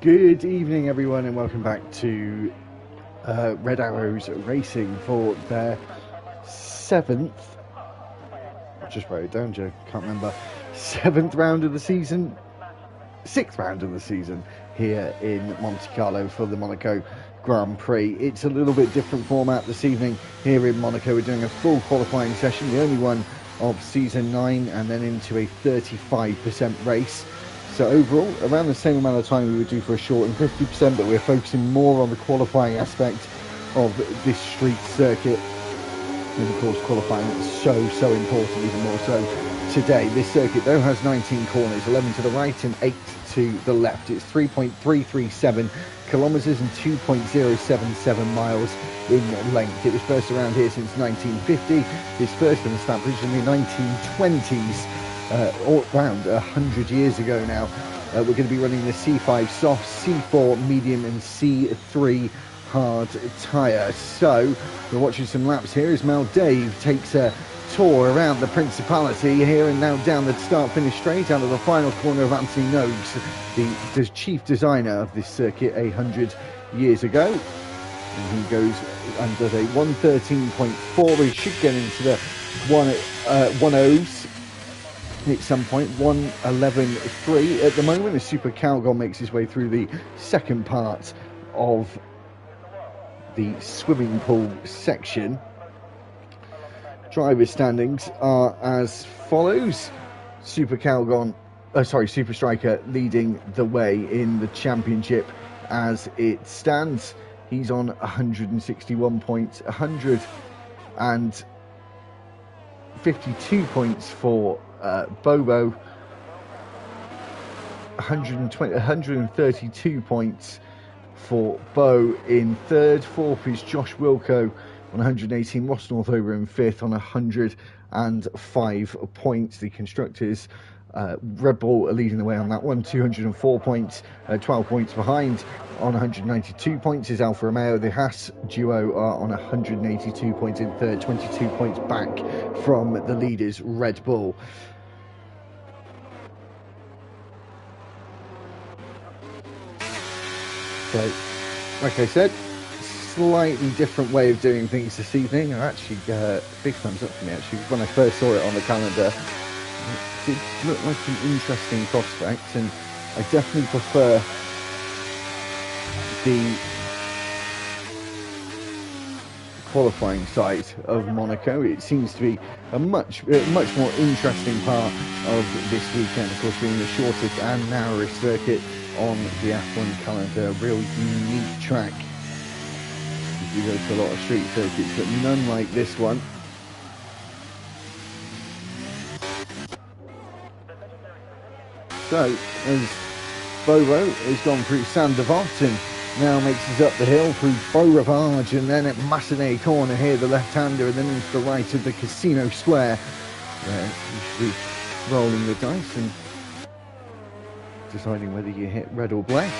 Good evening, everyone, and welcome back to Red Arrows Racing for their seventh. I just wrote it down, Joe. Can't remember. Seventh round of the season, sixth round of the season here in Monte Carlo for the Monaco Grand Prix. It's a little bit different format this evening here in Monaco. We're doing a full qualifying session, the only one of season 9, and then into a 35% race. So overall, around the same amount of time we would do for a short and 50%, but we're focusing more on the qualifying aspect of this street circuit. And of course, qualifying is so important, even more so today. This circuit, though, has 19 corners, 11 to the right and 8 to the left. It's 3.337 kilometres and 2.077 miles in length. It was first around here since 1950. It's first been established in the 1920s. Around 100 years ago now. We're going to be running the C5 soft, C4 medium and C3 hard tyre. So we're watching some laps here as Mel Dave takes a tour around the Principality here and now down the start-finish straight out of the final corner of Anthony Noakes, the chief designer of this circuit 100 years ago. And he goes and does a 113.4. He should get into the 1.0s at some point. 1:11.3 at the moment as Super Carlo makes his way through the second part of the swimming pool section. Driver standings are as follows. Super Striker leading the way in the championship as it stands. He's on 161 points, 152 points for Bobo, 132 points for Bo in third. Fourth is Josh Wilco on 118. Ross Northover in fifth on 105 points. The constructors, Red Bull are leading the way on that one, 204 points, 12 points behind. On 192 points is Alfa Romeo. The Haas duo are on 182 points in third, 22 points back from the leaders, Red Bull. So, like I said, slightly different way of doing things this evening. Actually, big thumbs up for me, actually. When I first saw it on the calendar, it did look like an interesting prospect, and I definitely prefer the qualifying site of Monaco. It seems to be a much more interesting part of this weekend, of course being the shortest and narrowest circuit on the F1 calendar. A real unique track. You go to a lot of street circuits, but none like this one. So, as Bobo has gone through Saint-Devant and now makes his up the hill through Beaurivage, and then at Massenet corner here, the left-hander, and then into the right of the Casino Square, where you should be rolling the dice and deciding whether you hit red or black.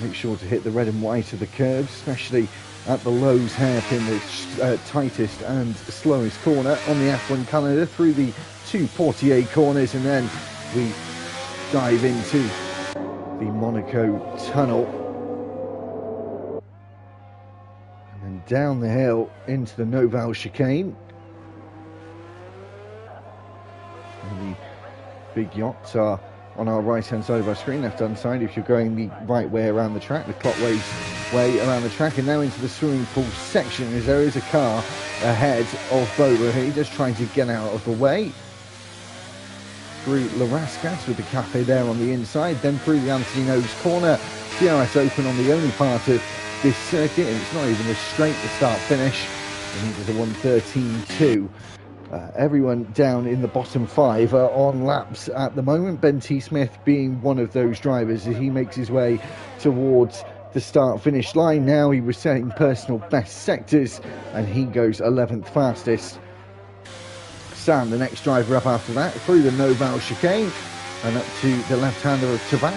Make sure to hit the red and white of the curves, especially at the Lowe's hairpin, the tightest and slowest corner on the F1 calendar, through the two Portier corners, and then we dive into the Monaco tunnel, and then down the hill into the Noval chicane. And the big yachts are on our right hand side of our screen, left hand side if you're going the right way around the track, the clockwise way around the track. And now into the swimming pool section, as there is a car ahead of Bobo here, just trying to get out of the way. Through La Rascasse with the cafe there on the inside, then through the Antonino's corner, DRS open on the only part of this circuit, and it's not even a straight to start finish. I think there's a 1:13.2. Everyone down in the bottom five are on laps at the moment, Ben T. Smith being one of those drivers as he makes his way towards the start-finish line. Now he was setting personal best sectors, and he goes 11th fastest. Sam, the next driver up after that, through the Noval chicane and up to the left-hander of Tabac.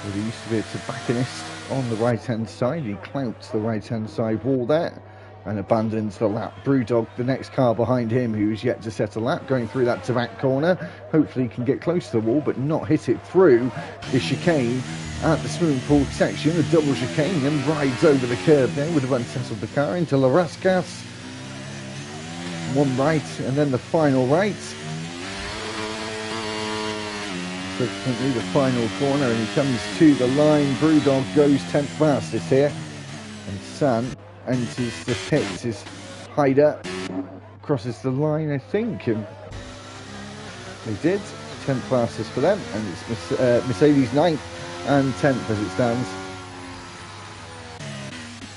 Well, there used to be a tobacconist on the right-hand side. He clouts the right-hand side wall there and abandons the lap. Brewdog, the next car behind him, who's yet to set a lap, going through that Tabac corner. Hopefully he can get close to the wall, but not hit it through the chicane at the swimming pool section. The double chicane, and rides over the curb there, would have unsettled the car into La Rascasse. One right, and then the final right. Subsequently, the final corner, and he comes to the line. Brewdog goes 10th fastest here, and San enters the pits as Hyder crosses the line, I think, and they did. 10th fastest for them, and it's Mercedes 9th and 10th as it stands.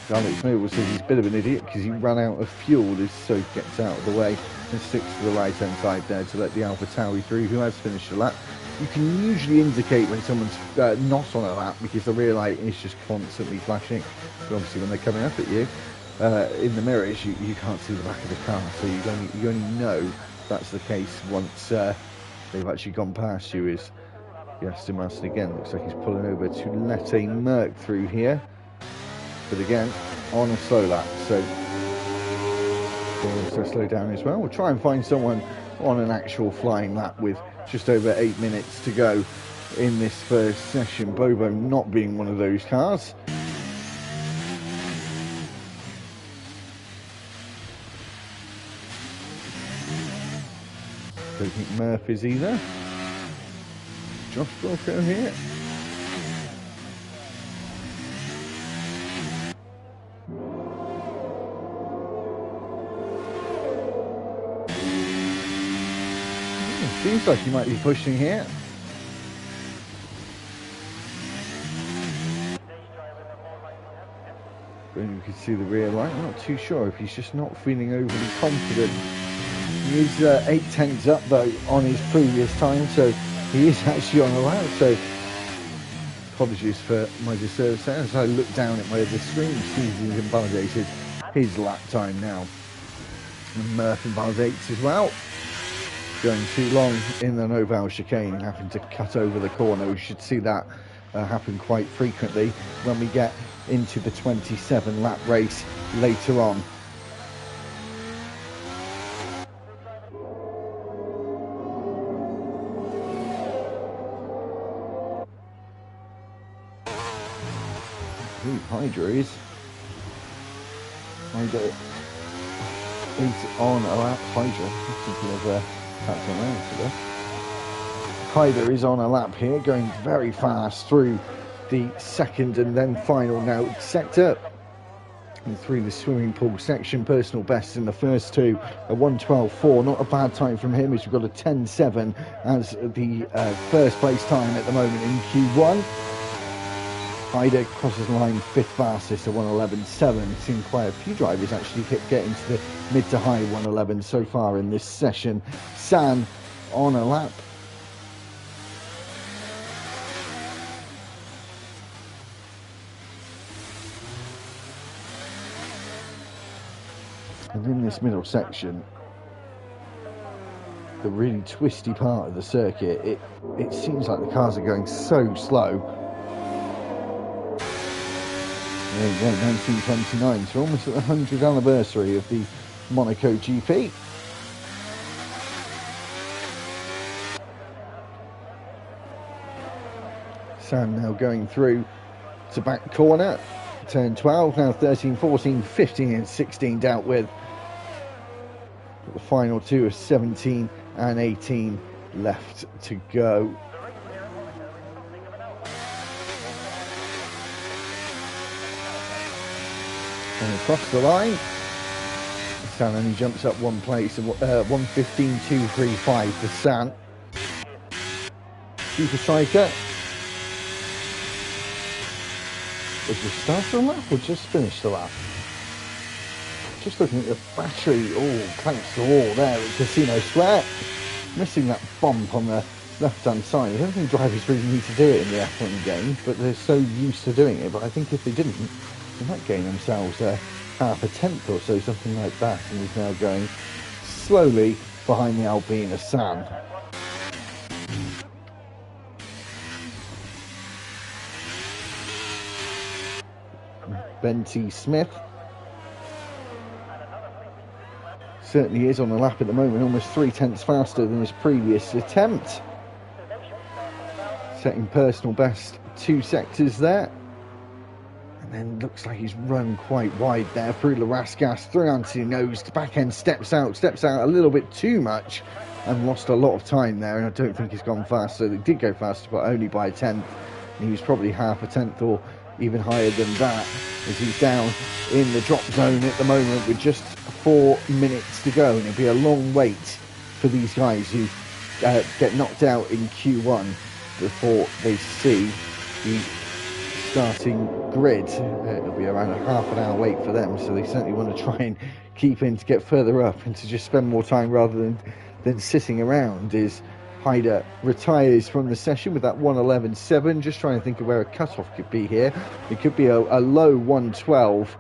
Alex Noble says he's a bit of an idiot because he ran out of fuel as so gets out of the way and sticks to the right hand side there to let the Alpha Tauri through, who has finished the lap. You can usually indicate when someone's not on a lap because the rear light is just constantly flashing. But obviously when they're coming up at you in the mirrors, you can't see the back of the car, so you only know that's the case once they've actually gone past you. Is Aston Martin again looks like he's pulling over to let a Merc through here. But again, on a slow lap, so we'll also slow down as well. We'll try and find someone on an actual flying lap with just over 8 minutes to go in this first session. Bobo not being one of those cars. Don't think Murph is either. Josh Wilco here. Seems like he might be pushing here. But you can see the rear light. I'm not too sure if he's just not feeling overly confident. He is 8 tenths up though on his previous time, so he is actually on a lap. So apologies for my disservice there. As I look down at my other screen, see he's invalidated his lap time now. And Murph invalidates as well. Going too long in the Noval chicane, having to cut over the corner. We should see that happen quite frequently when we get into the 27 lap race later on. Hydra is on a lap. Hydra. Hyder is on a lap here, going very fast through the second and then final now sector. And through the swimming pool section, personal best in the first two, a 1:12.4, not a bad time from him, as we've got a 10:7 as the first place time at the moment in Q1. Hyder crosses the line fifth fastest, a 1:11.7. Seen quite a few drivers actually getting to the mid to high 1:11 so far in this session. San on a lap. And in this middle section, the really twisty part of the circuit, it seems like the cars are going so slow. There you go, 1929, so almost at the 100th anniversary of the Monaco GP. Sam now going through to back corner, turn 12, now 13, 14, 15 and 16 dealt with. The final two of 17 and 18 left to go. And across the line, San only jumps up one place, 1:15.235 for San. Super Striker. Was it start the lap or just finish the lap? Just looking at the battery, clamps to the wall there at Casino Square. Missing that bump on the left-hand side. I don't think drivers really need to do it in the F1 game, but they're so used to doing it. But I think if they didn't, they might gain themselves half a tenth or so, something like that. And he's now going slowly behind the Alpine San. Ben T. Smith certainly is on the lap at the moment, almost 3/10 faster than his previous attempt. Setting personal best 2 sectors there. And then looks like he's run quite wide there through Larascas, through onto the nose, the back end steps out a little bit too much and lost a lot of time there, and I don't think he's gone faster. They did go faster, but only by a tenth. He was probably half a tenth or even higher than that, as he's down in the drop zone at the moment with just 4 minutes to go, and it'll be a long wait for these guys who get knocked out in Q1 before they see the starting grid. It'll be around a half an hour wait for them, so they certainly want to try and keep in to get further up and to just spend more time rather than sitting around. Is Hyder retires from the session with that 1:11.7. Just trying to think of where a cutoff could be here. It could be a low 1:12,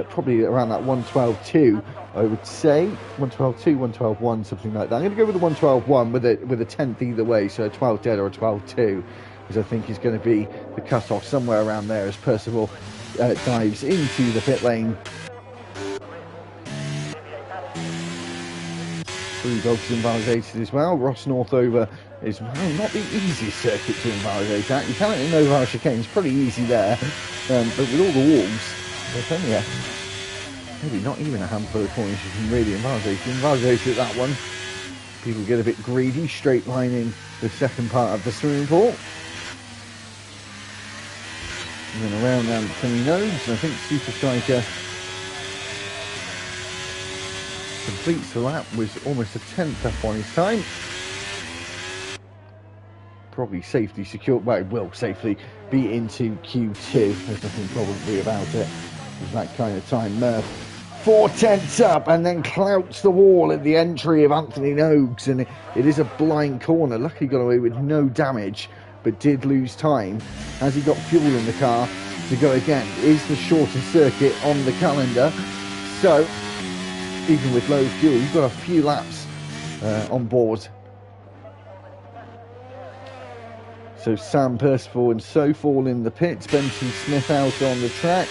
probably around that 1:12.2, I would say. 1:12.2, 1:12.1, something like that. I'm going to go with the 1:12.1 with a tenth either way, so a 12 dead or a 12.2, because I think is going to be the cutoff somewhere around there as Percival dives into the pit lane. Three dogs invalidated as well. Ross Northover is not the easiest circuit to invalidate at. You can't in over chicane, it's pretty easy there, but with all the walls, there's only maybe not even a handful of corners you can really invalidate. You invalidate at that one, people get a bit greedy, straight lining the second part of the swimming pool. And then around down the funny nose, and I think Super Striker completes the lap with almost a tenth up on his time. Probably safely secured, well, it will safely be into Q2. There's nothing probably about it with that kind of time. Murph 4/10 up and then clouts the wall at the entry of Anthony Noakes, and it is a blind corner. Luckily got away with no damage, but did lose time as he got fuel in the car to go again. It is the shortest circuit on the calendar, so even with low fuel, you've got a few laps on board. So Sam Percival and so fall in the pits. Benson Smith out on the track.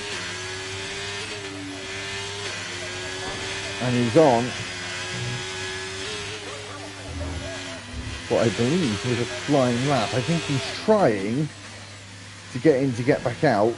And he's on what I believe was a flying lap. I think he's trying to get in to get back out.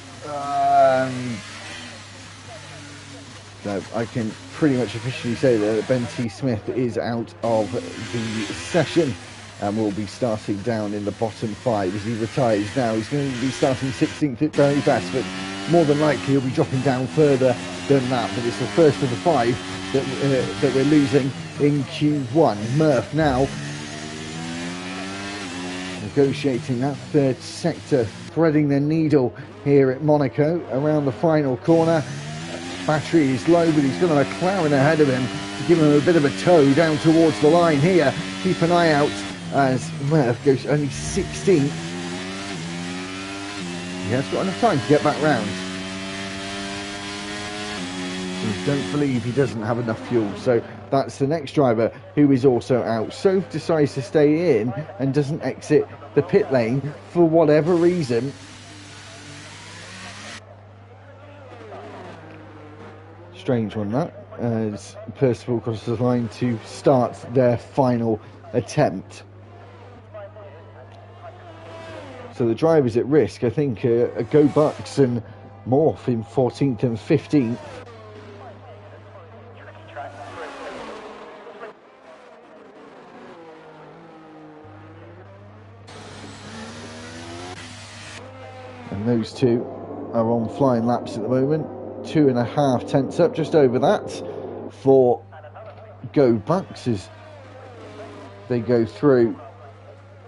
So I can pretty much officially say that Ben T. Smith is out of the session and will be starting down in the bottom 5 as he retires now. He's going to be starting 16th at very best, but more than likely he'll be dropping down further done that, but it's the first of the 5 that we're losing in Q1. Murph now negotiating that third sector, threading the needle here at Monaco around the final corner. Battery is low, but he's got a McLaren ahead of him to give him a bit of a tow down towards the line here. Keep an eye out as Murph goes only 16th. He has got enough time to get back round. I don't believe he doesn't have enough fuel, so that's the next driver who is also out. Soph decides to stay in and doesn't exit the pit lane for whatever reason. Strange one, that, as Percival crosses the line to start their final attempt. So the drivers at risk, I think, are Go Bucks and Morph in 14th and 15th. And those two are on flying laps at the moment. 2.5 tenths up, just over that, for Go Bucks as they go through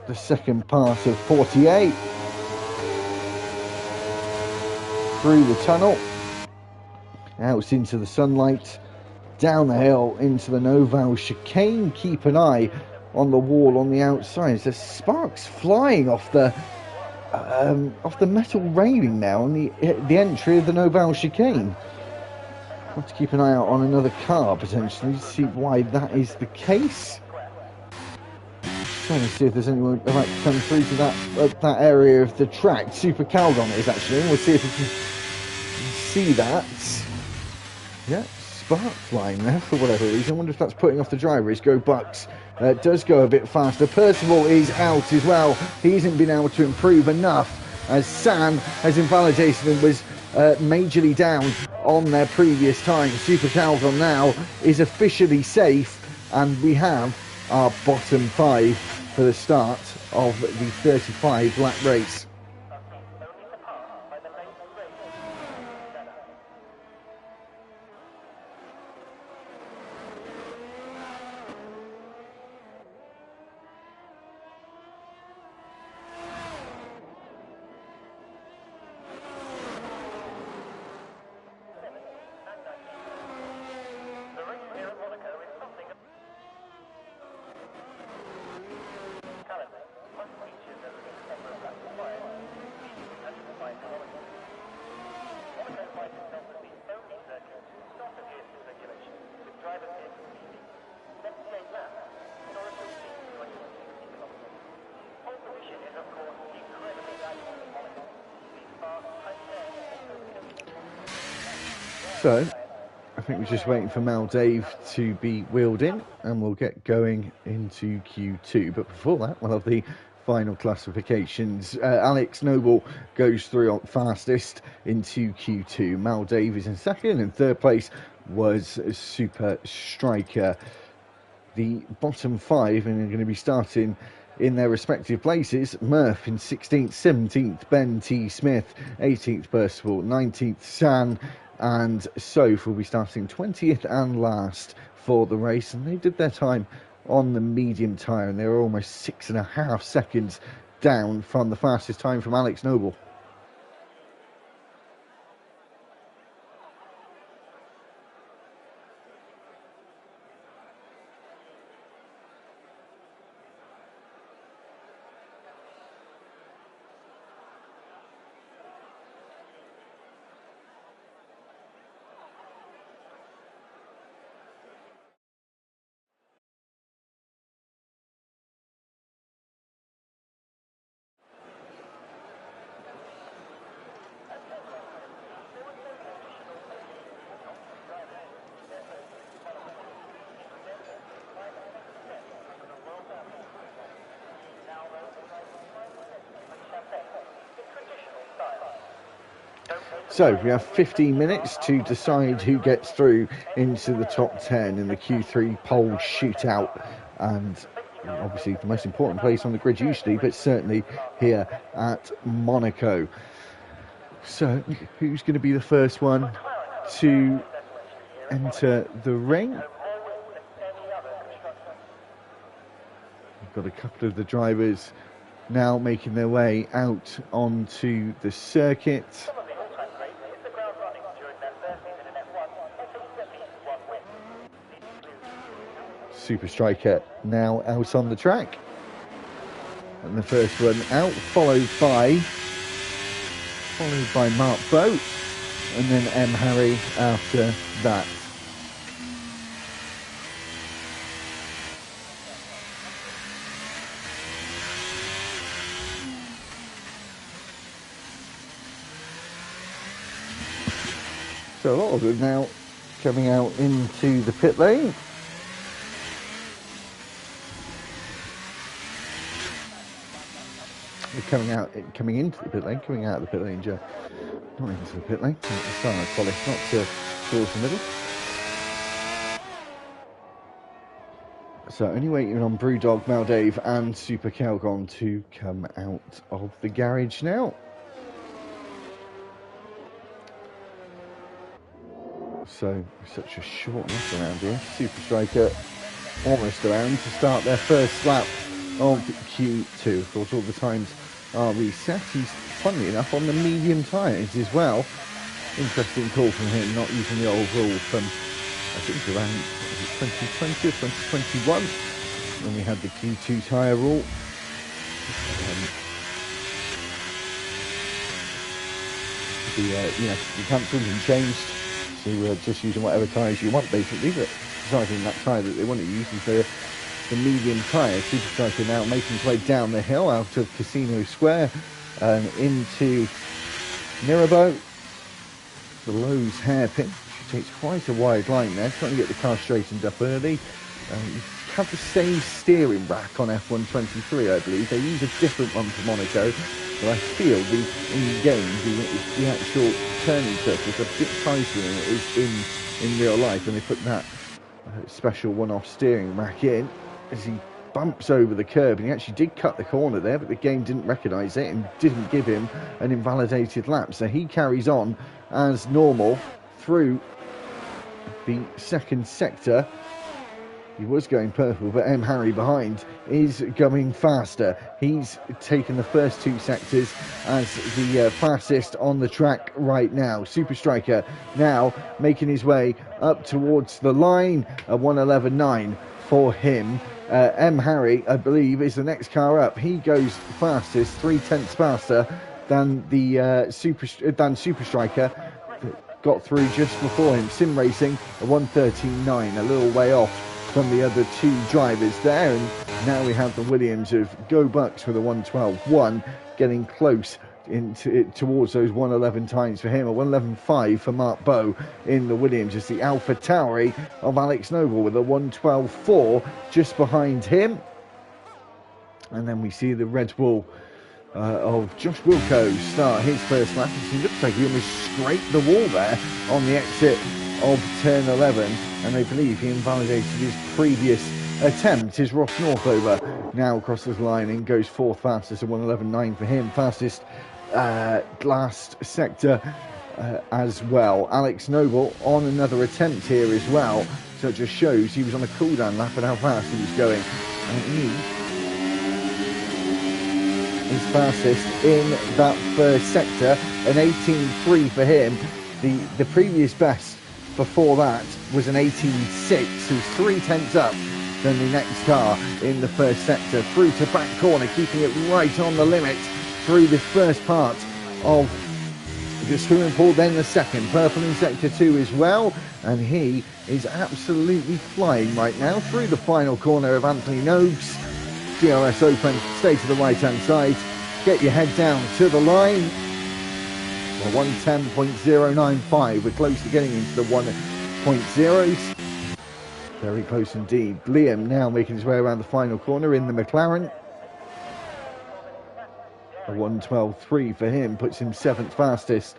the second part of 48. Through the tunnel, out into the sunlight, down the hill into the Noval chicane. Keep an eye on the wall on the outside. There's sparks flying off the metal railing now on the entry of the Noval chicane. Have to keep an eye out on another car potentially to see why that is the case. Trying to see if there's anyone about to come through to that area of the track. Super Calgon is actually. We'll see if we can see that. Yeah, spark flying there for whatever reason. I wonder if that's putting off the driver. His Go Bucks does go a bit faster. Percival is out as well. He hasn't been able to improve enough as Sam has invalidated and was majorly down on their previous time. Super Calgon now is officially safe, and we have our bottom 5 for the start of the 35 lap race. So, I think we're just waiting for Mal Dave to be wheeled in and we'll get going into Q2. But before that, we'll have the final classifications. Alex Noble goes through fastest into Q2. Mal Dave is in second, and third place was Super Striker. The bottom 5 and are going to be starting in their respective places. Murph in 16th, 17th, Ben T. Smith, 18th Percival, 19th San, and Soph will be starting 20th and last for the race. And they did their time on the medium tyre, and they were almost 6.5 seconds down from the fastest time from Alex Noble. So we have 15 minutes to decide who gets through into the top 10 in the Q3 pole shootout, and obviously the most important place on the grid usually, but certainly here at Monaco. So who's going to be the first one to enter the ring. We've got a couple of the drivers now making their way out onto the circuit. Super Striker now out on the track. And the first one out, followed by Mark Boat, and then M. Harry after that. So a lot of them now coming out into the pit lane. Coming out of the pit lane, Joe. Not into the pit lane. Sorry, Polly, not towards the middle. So only waiting on Brewdog, Maldave and Super Calgon to come out of the garage now. So such a short lap around here. Super Striker almost around to start their first lap of Q2. Of course, all the times are reset. He's, funnily enough, on the medium tyres as well. Interesting call from him, not using the old rule from, I think, around 2020 or 2021, when we had the Q2 tyre rule. The cancelled and changed to just using whatever tyres you want, basically, but deciding that tyre that they want to use is the medium tyre. Super Striker now making his way down the hill out of Casino Square and into Mirabeau. The Lowe's hairpin. She takes quite a wide line there, trying to get the car straightened up early. You have the same steering rack on F123, I believe. They use a different one for Monaco, but I feel the actual turning surface is a bit tighter than it is in real life, and they put that special one-off steering rack in as he bumps over the curb, and he actually did cut the corner there, but the game didn't recognise it and didn't give him an invalidated lap, so he carries on as normal through the second sector. He was going purple, but M. Harry behind is going faster. He's taken the first two sectors as the fastest on the track right now. Super Striker now making his way up towards the line. A 1:11.9 for him. M. Harry, I believe, is the next car up. He goes fastest, 0.3 faster than the Super Striker. Got through just before him. Sim Racing, a 1:13.9, a little way off from the other two drivers there, and now we have the Williams of Go Bucks with a 1:12.1 getting close towards those 1:11 times for him. A 1:11.5 for Mark Bow in the Williams as the Alpha Tauri of Alex Noble with a 1:12.4 just behind him. And then we see the Red Bull of Josh Wilco start his first lap. It looks like he almost scraped the wall there on the exit of turn 11, and I believe he invalidated his previous attempt. Is Ross Northover now crosses the line and goes fourth fastest, a 1:11.9 for him. Fastest last sector as well. Alex Noble on another attempt here as well, so it just shows he was on a cool-down lap and how fast he was going. And he is fastest in that first sector, an 18.3 for him. The previous best before that was an 18.6, who's 0.3 up than the next car in the first sector. Through to back corner, keeping it right on the limit through the first part of the swimming pool, then the second. Purple in sector 2 as well, and he is absolutely flying right now through the final corner of Anthony Noakes. DRS open, stay to the right hand side, get your head down to the line. 1:10.095. We're close to getting into the 1.0s. Very close indeed. Liam now making his way around the final corner in the McLaren. A 1:12.3 for him puts him seventh fastest.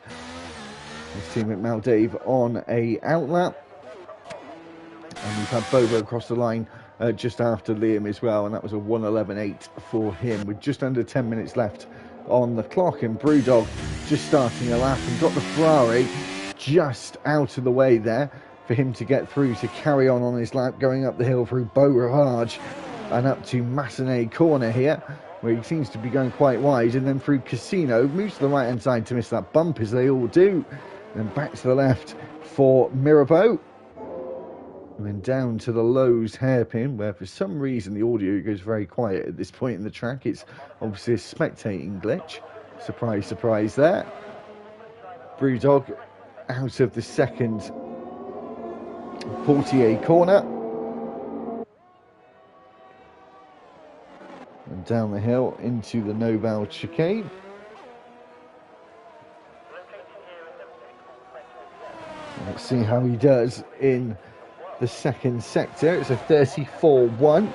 His teammate Maldave on a outlap. And we've had Bobo across the line just after Liam as well, and that was a 1:11.8 for him with just under 10 minutes left on the clock. And Brewdog just starting a lap and got the Ferrari just out of the way there for him to get through to carry on his lap, going up the hill through Beau Rivage and up to Massenet Corner here, where he seems to be going quite wide, and then through Casino, moves to the right hand side to miss that bump as they all do, and back to the left for Mirabeau, and then down to the Lowe's hairpin, where for some reason the audio goes very quiet at this point in the track. It's obviously a spectating glitch. Surprise, surprise there. Brewdog out of the second Portier corner. And down the hill into the Nobel chicane. Let's see how he does in the second sector. It's a 34.1.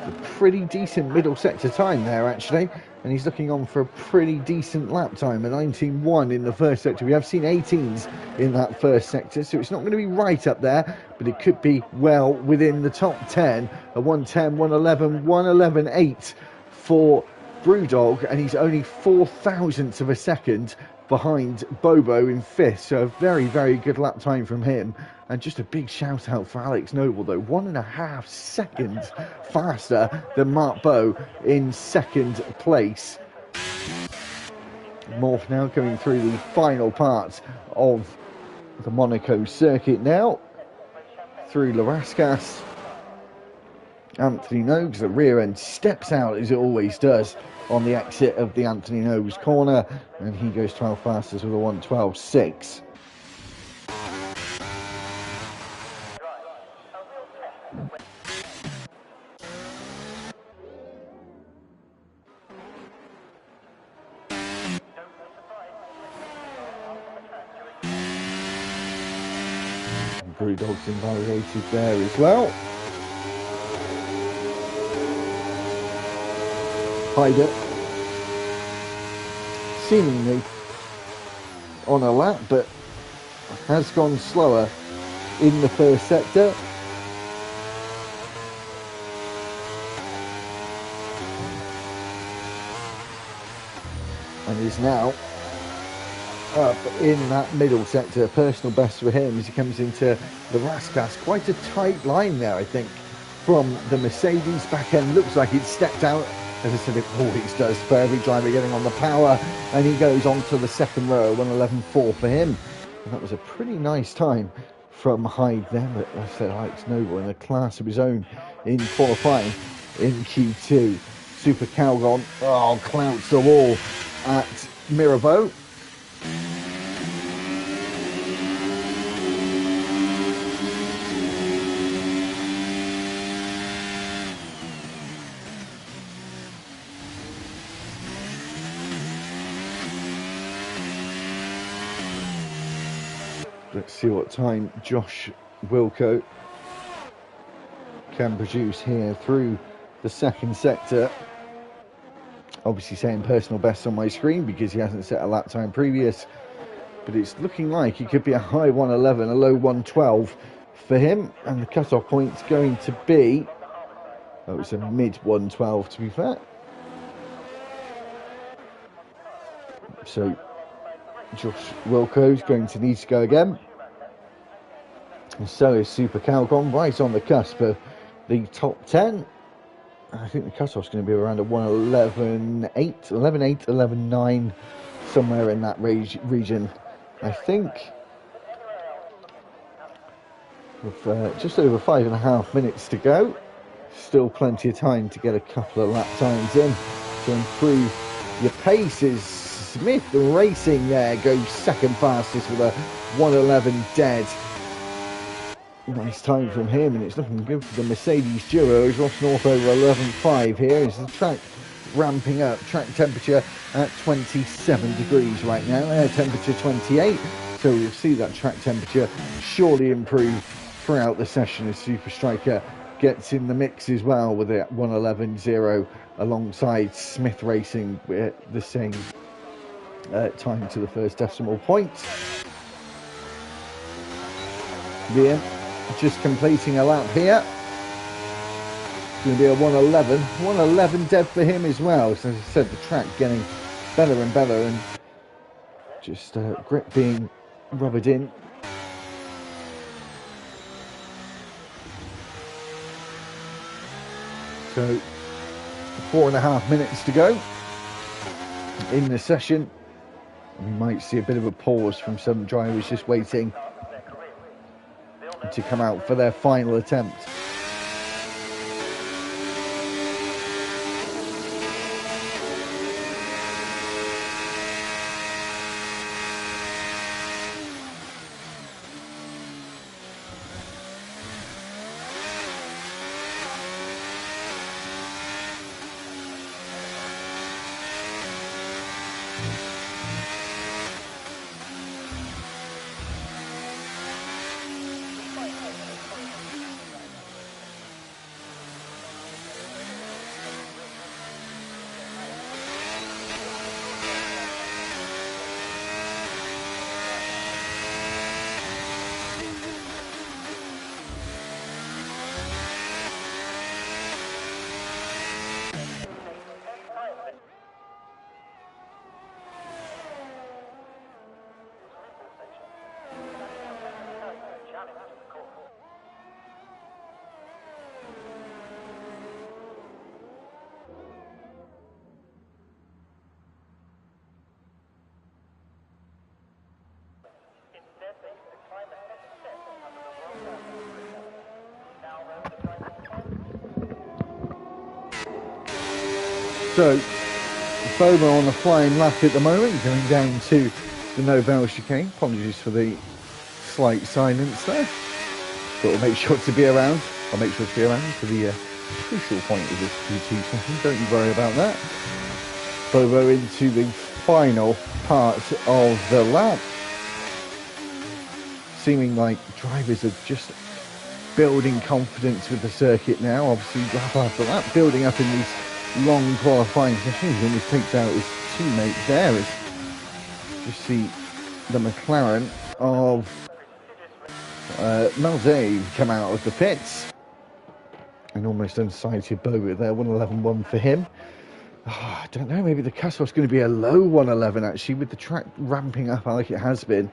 A pretty decent middle sector time there, actually. And he's looking on for a pretty decent lap time, a 19.1 in the first sector. We have seen 18s in that first sector, so it's not going to be right up there, but it could be well within the top 10. A 110, 111, 111.8 for Brewdog, and he's only 0.004 of a second behind Bobo in fifth, so a very, very good lap time from him. And just a big shout out for Alex Noble, though, 1.5 seconds faster than Mark Bowe in second place. Morph now going through the final part of the Monaco circuit now, through Larascas. Anthony Nogues, the rear end, steps out as it always does on the exit of the Anthony Nogues corner, and he goes 12 fastest with a 1:12.6. Brewdog's invalidated there as well. Hyder seemingly on a lap, but has gone slower in the first sector. And is now up in that middle sector. Personal best for him as he comes into the Rascas. Quite a tight line there, I think, from the Mercedes back end. Looks like it's stepped out, as I said, it always does for every driver getting on the power, and he goes on to the second row, 1:11.4 for him. And that was a pretty nice time from Hyde there, but like I said, Alex Noble in a class of his own in qualifying in Q2. Super Calgon, clouts the wall at Mirabeau. Let's see what time Josh Wilco can produce here through the second sector. Obviously saying personal best on my screen because he hasn't set a lap time previous, but it's looking like he could be a high 1:11, a low 1:12 for him, and the cut-off point's going to be, it's a mid 1:12 to be fair. So Josh Wilco's going to need to go again, and so is Super Calgon, right on the cusp of the top 10. I think the cut-off's going to be around a 1:11.8, 11.8, 11.9, somewhere in that region, I think. With just over 5.5 minutes to go, still plenty of time to get a couple of lap times in to improve your paces. Smith Racing there goes second fastest with a 1:11 dead. Nice time from him, and it's looking good for the Mercedes duo as Ross North over 11.5 here. Is the track ramping up? Track temperature at 27 degrees right now, air temperature 28, so we'll see that track temperature surely improve throughout the session as Super Striker gets in the mix as well with a 1:11.0 alongside Smith Racing with the same time to the first decimal point. Liam just completing a lap here. It's going to be a 1:11 dead for him as well. So as I said, the track getting better and better, and just grip being rubbered in. So 4.5 minutes to go in the session. We might see a bit of a pause from some drivers just waiting to come out for their final attempt. So, Bobo on the flying lap at the moment, going down to the Novell chicane. Apologies for the slight silence there. But we'll make sure to be around. I'll make sure to be around for the crucial point of this Q2 session. Don't you worry about that. Bobo into the final part of the lap. Seeming like drivers are just building confidence with the circuit now. Obviously, lap after lap, building up in these long qualifying sessions. He almost takes out his teammate there. As you see the McLaren of Monte come out of the pits and almost unsighted Bobo there. 111.1 for him. I don't know, maybe the cutoff's going to be a low 111 actually, with the track ramping up like it has been.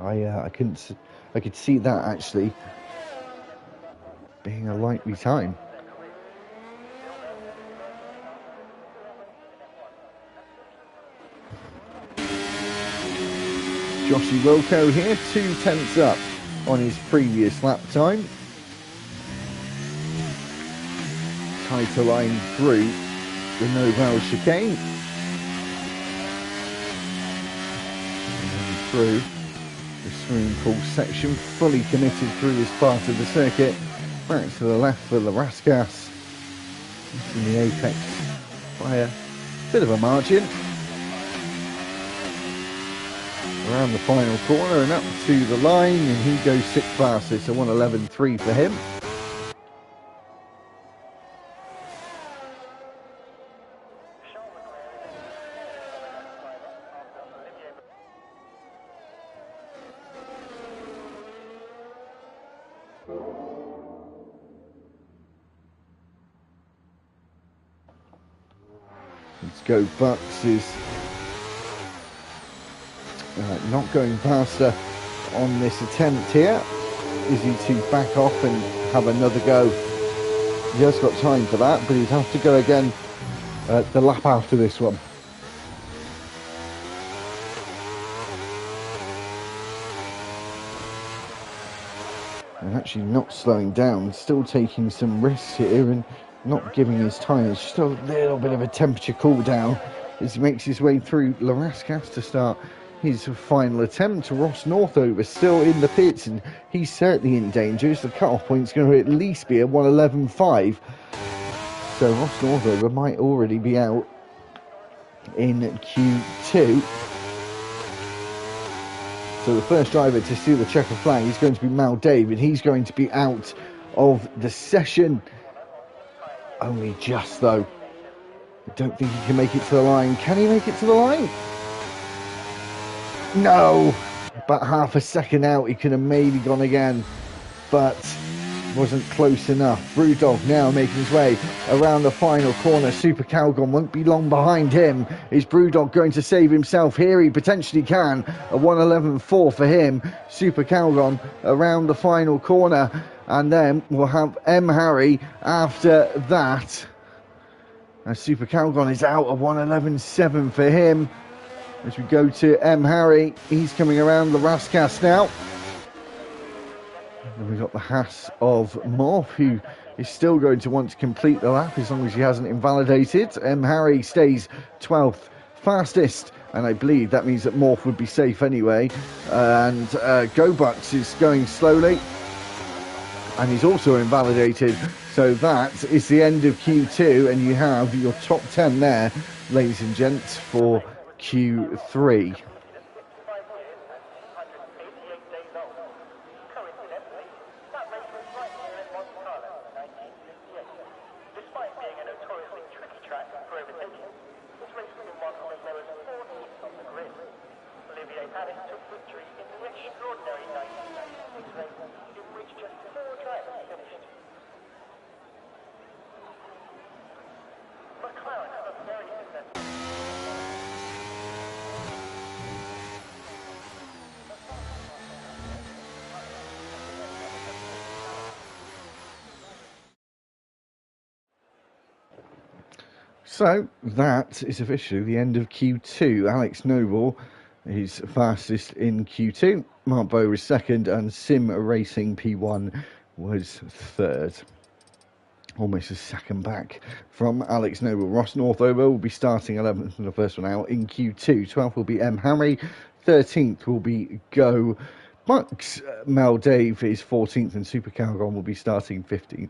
I could see that actually being a likely time. Joshy Wilco here, 2/10 up on his previous lap time. Tighter line through the Novell chicane. And through the swimming pool section, fully committed through this part of the circuit. Back to the left for Larascas. In the apex by a bit of a margin. Around the final corner and up to the line, and he goes 6 fastest, so 111.3 for him. Let's go. Bucks is not going faster on this attempt here. Is he to back off and have another go? He has got time for that, but he'd have to go again the lap after this one. And actually not slowing down, still taking some risks here and not giving his tyres just a little bit of a temperature cool down as he makes his way through Larascas to start his final attempt. Ross Northover still in the pits, and he's certainly in danger as the cut-off point's going to at least be a 111.5. So Ross Northover might already be out in Q2. So the first driver to steal the checker flag is going to be Mal David. He's going to be out of the session. Only just, though. I don't think he can make it to the line. Can he make it to the line? No! About half a second out, he could have maybe gone again. But wasn't close enough. Brewdog now making his way around the final corner. Super Calgon won't be long behind him. Is Brewdog going to save himself here? He potentially can. A 1:11.4 for him. Super Calgon around the final corner. And then we'll have M. Harry after that. And Super Calgon is out. A 1:11.7 for him. As we go to M. Harry, he's coming around the Rascas now. And we've got the Haas of Morph, who is still going to want to complete the lap as long as he hasn't invalidated. M. Harry stays 12th fastest, and I believe that means that Morph would be safe anyway. And GoBucks is going slowly, and he's also invalidated. So that is the end of Q2, and you have your top 10 there, ladies and gents, for Q3. So that is officially the end of Q2. Alex Noble is fastest in Q2. Mark Bow was second, and Sim Racing P1 was third. Almost a second back from Alex Noble. Ross Northover will be starting 11th in the first one out in Q2. 12th will be M. Harry. 13th will be Go Bucks. Mel Dave is 14th, and Super Calgon will be starting 15th.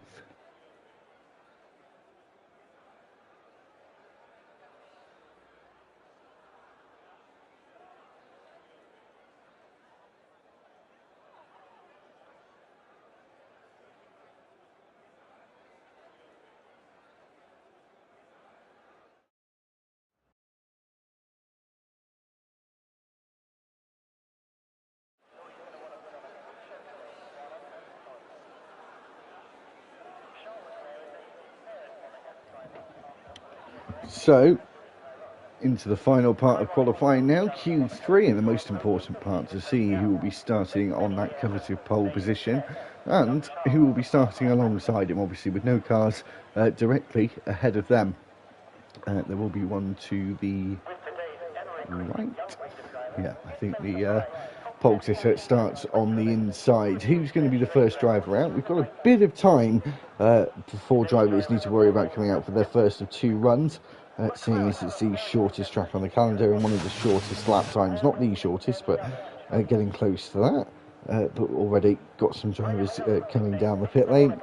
So, into the final part of qualifying now, Q3, and the most important part to see who will be starting on that coveted pole position and who will be starting alongside him, obviously with no cars directly ahead of them. There will be one to the right. Yeah, I think the pole sitter starts on the inside. Who's going to be the first driver out? We've got a bit of time before drivers need to worry about coming out for their first of two runs. Seeing as it's the shortest track on the calendar and one of the shortest lap times, not the shortest, but getting close to that. But already got some drivers coming down the pit lane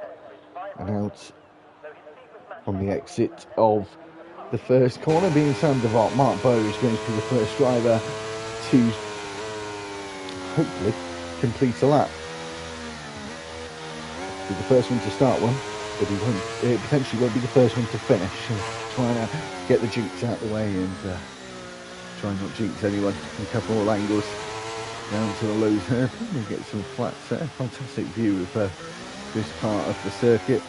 and out on the exit of the first corner, being Sam DeVot. Mark Bow is going to be the first driver to hopefully complete a lap. Be the first one to start one, but he potentially won't be the first one to finish. Trying to get the jinx out of the way and try and not jinx anyone. A couple more angles down to the low turn. We get some flats there. Fantastic view of this part of the circuit.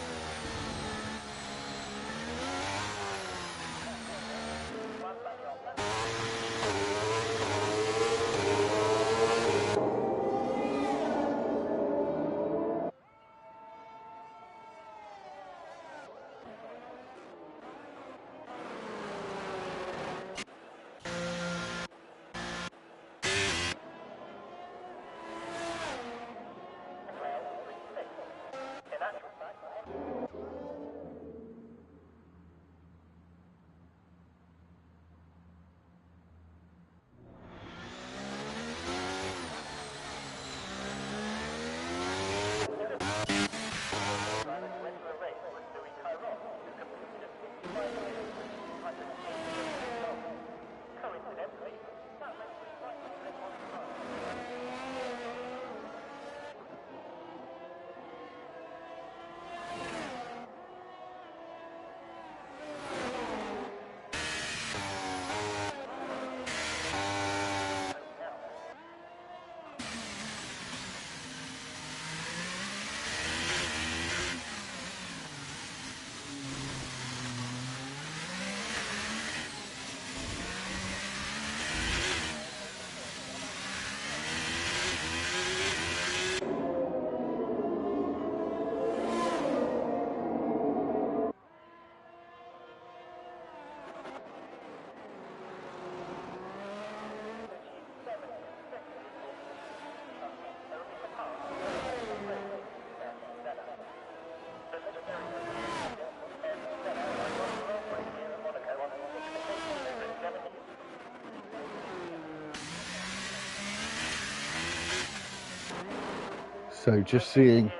So just seeing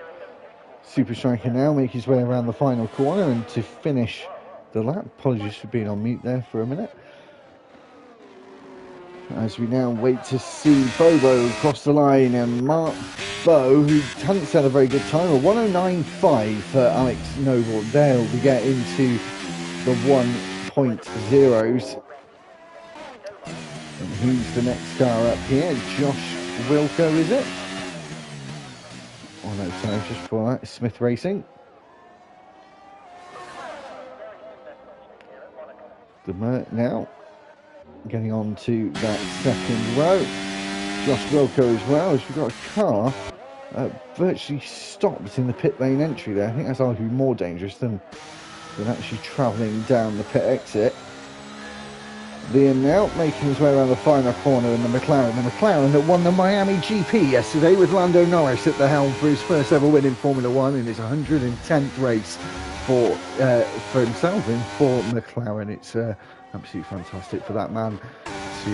Super Striker now make his way around the final corner and to finish the lap. Apologies for being on mute there for a minute. As we now wait to see Bobo cross the line, and Mark Bow, who hadn't set a very good time, a 109.5 for Alex Noble. They'll be getting into the 1.0s. And who's the next car up here? Josh Wilco, is it? Oh no, sorry, just before that, Smith Racing. The Mert now getting on to that second row. Josh Wilco as well, as we've got a car virtually stopped in the pit lane entry there. I think that's arguably more dangerous than actually travelling down the pit exit. Liam now making his way around the final corner in the McLaren. The McLaren that won the Miami GP yesterday, with Lando Norris at the helm for his first ever win in Formula One in his 110th race for himself and for McLaren. It's absolutely fantastic for that man to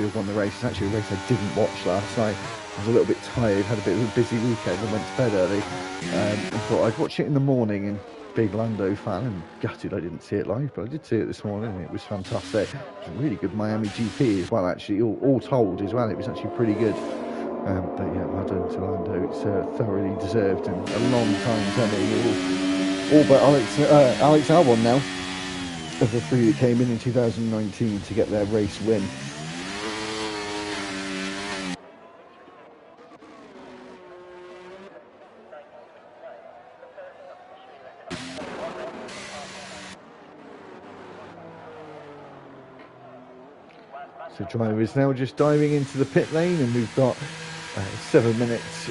have won the race. It's actually a race I didn't watch last night. I was a little bit tired, had a bit of a busy weekend and went to bed early. I thought I'd watch it in the morning, and big Lando fan, and gutted I didn't see it live, but I did see it this morning and it was fantastic. It was a really good Miami GP as well, actually, all told as well. It was actually pretty good. But yeah, well done to Lando. It's thoroughly deserved and a long time coming. All but Alex Albon now, of the three that came in 2019 to get their race win. So driver is now just diving into the pit lane, and we've got 7 minutes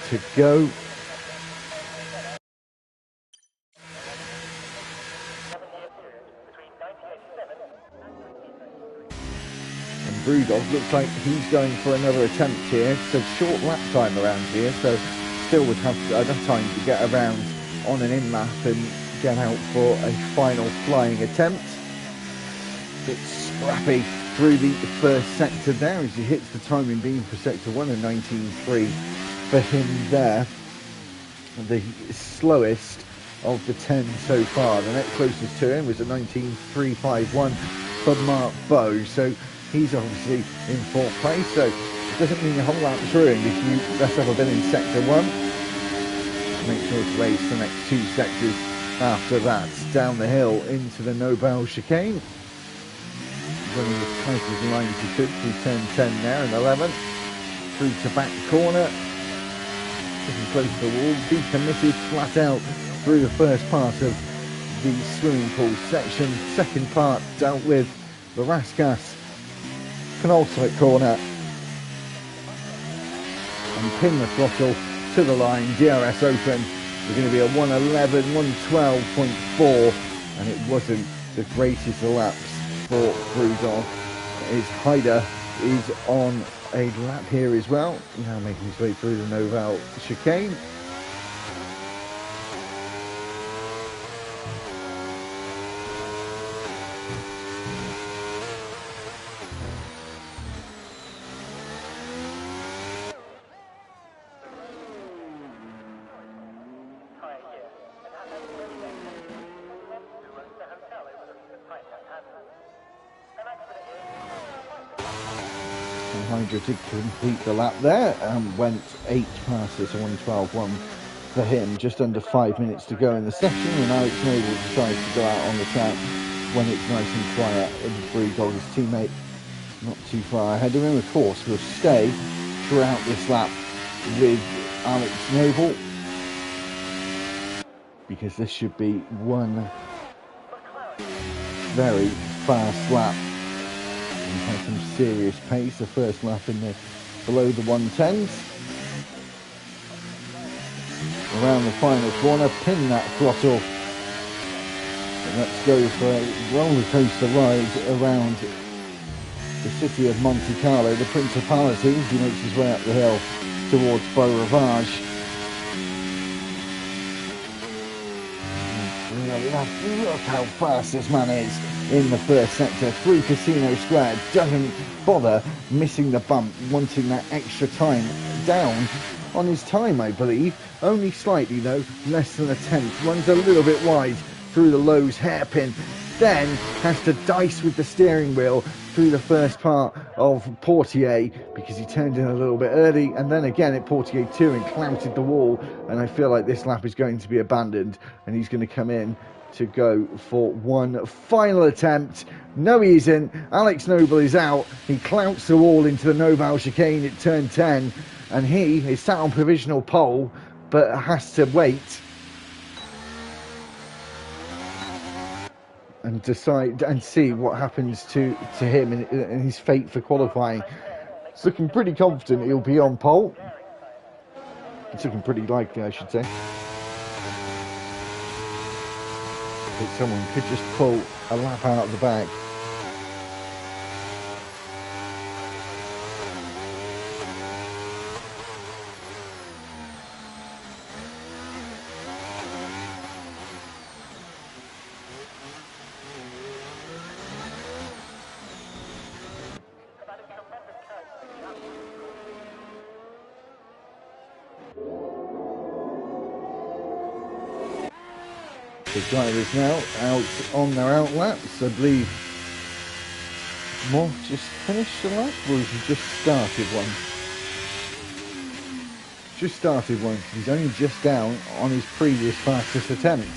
to go. And Brewdog looks like he's going for another attempt here. So short lap time around here, so still would have enough time to get around on an in-lap and get out for a final flying attempt. Bit scrappy through the first sector there as he hits the timing beam for sector 1 and 19.3 for him there. The slowest of the 10 so far. The next closest to him was a 19.351 for Mark Bow, so he's obviously in fourth place. So it doesn't mean your whole lap's ruined if you've ever been in sector 1. Make sure to race the next two sectors after that, down the hill into the Nobel chicane. Running as tight as the line as he could through turn 10 there and 11. Through to back corner. Getting close to the wall. Decommitted flat out through the first part of the swimming pool section. Second part dealt with the Raskas penultimate corner. And pin the throttle to the line. DRS open. We're going to be a 111, 112.4, and it wasn't the greatest elapse for Brewdog. His Hyder is on a lap here as well, now making his way through the Noval chicane. Hydra did complete the lap there and went 8 passes, so 112.1 for him. Just under 5 minutes to go in the session, and Alex Noble decides to go out on the track when it's nice and quiet. And Brewdog, his teammate, not too far ahead of him. Of course, will stay throughout this lap with Alex Noble, because this should be one very fast lap. Had some serious pace. The first lap in the below the 110s. Around the final corner, pin that throttle, and let's go for a roller coaster ride around the city of Monte Carlo, the Principality. He makes his way up the hill towards Beau Rivage. Look how fast this man is in the first sector through Casino Square. Doesn't bother missing the bump, wanting that extra time down on his time, I believe. Only slightly, though, less than a tenth. Runs a little bit wide through the Lowe's hairpin. Then has to dice with the steering wheel through the first part of Portier because he turned in a little bit early, and then again at Portier 2 and clouted the wall, and I feel like this lap is going to be abandoned and he's going to come in to go for one final attempt. No, he isn't. Alex Noble is out. He clouts the wall into the Noval chicane at turn 10, and he is sat on provisional pole but has to wait and decide and see what happens to him and his fate for qualifying. It's looking pretty confident he'll be on pole. It's looking pretty likely, I should say. But someone could just pull a lap out of the bag. The drivers now out on their out laps. I believe Monte just finished the lap, or has he just started one? Just started one, because he's only just down on his previous fastest attempt.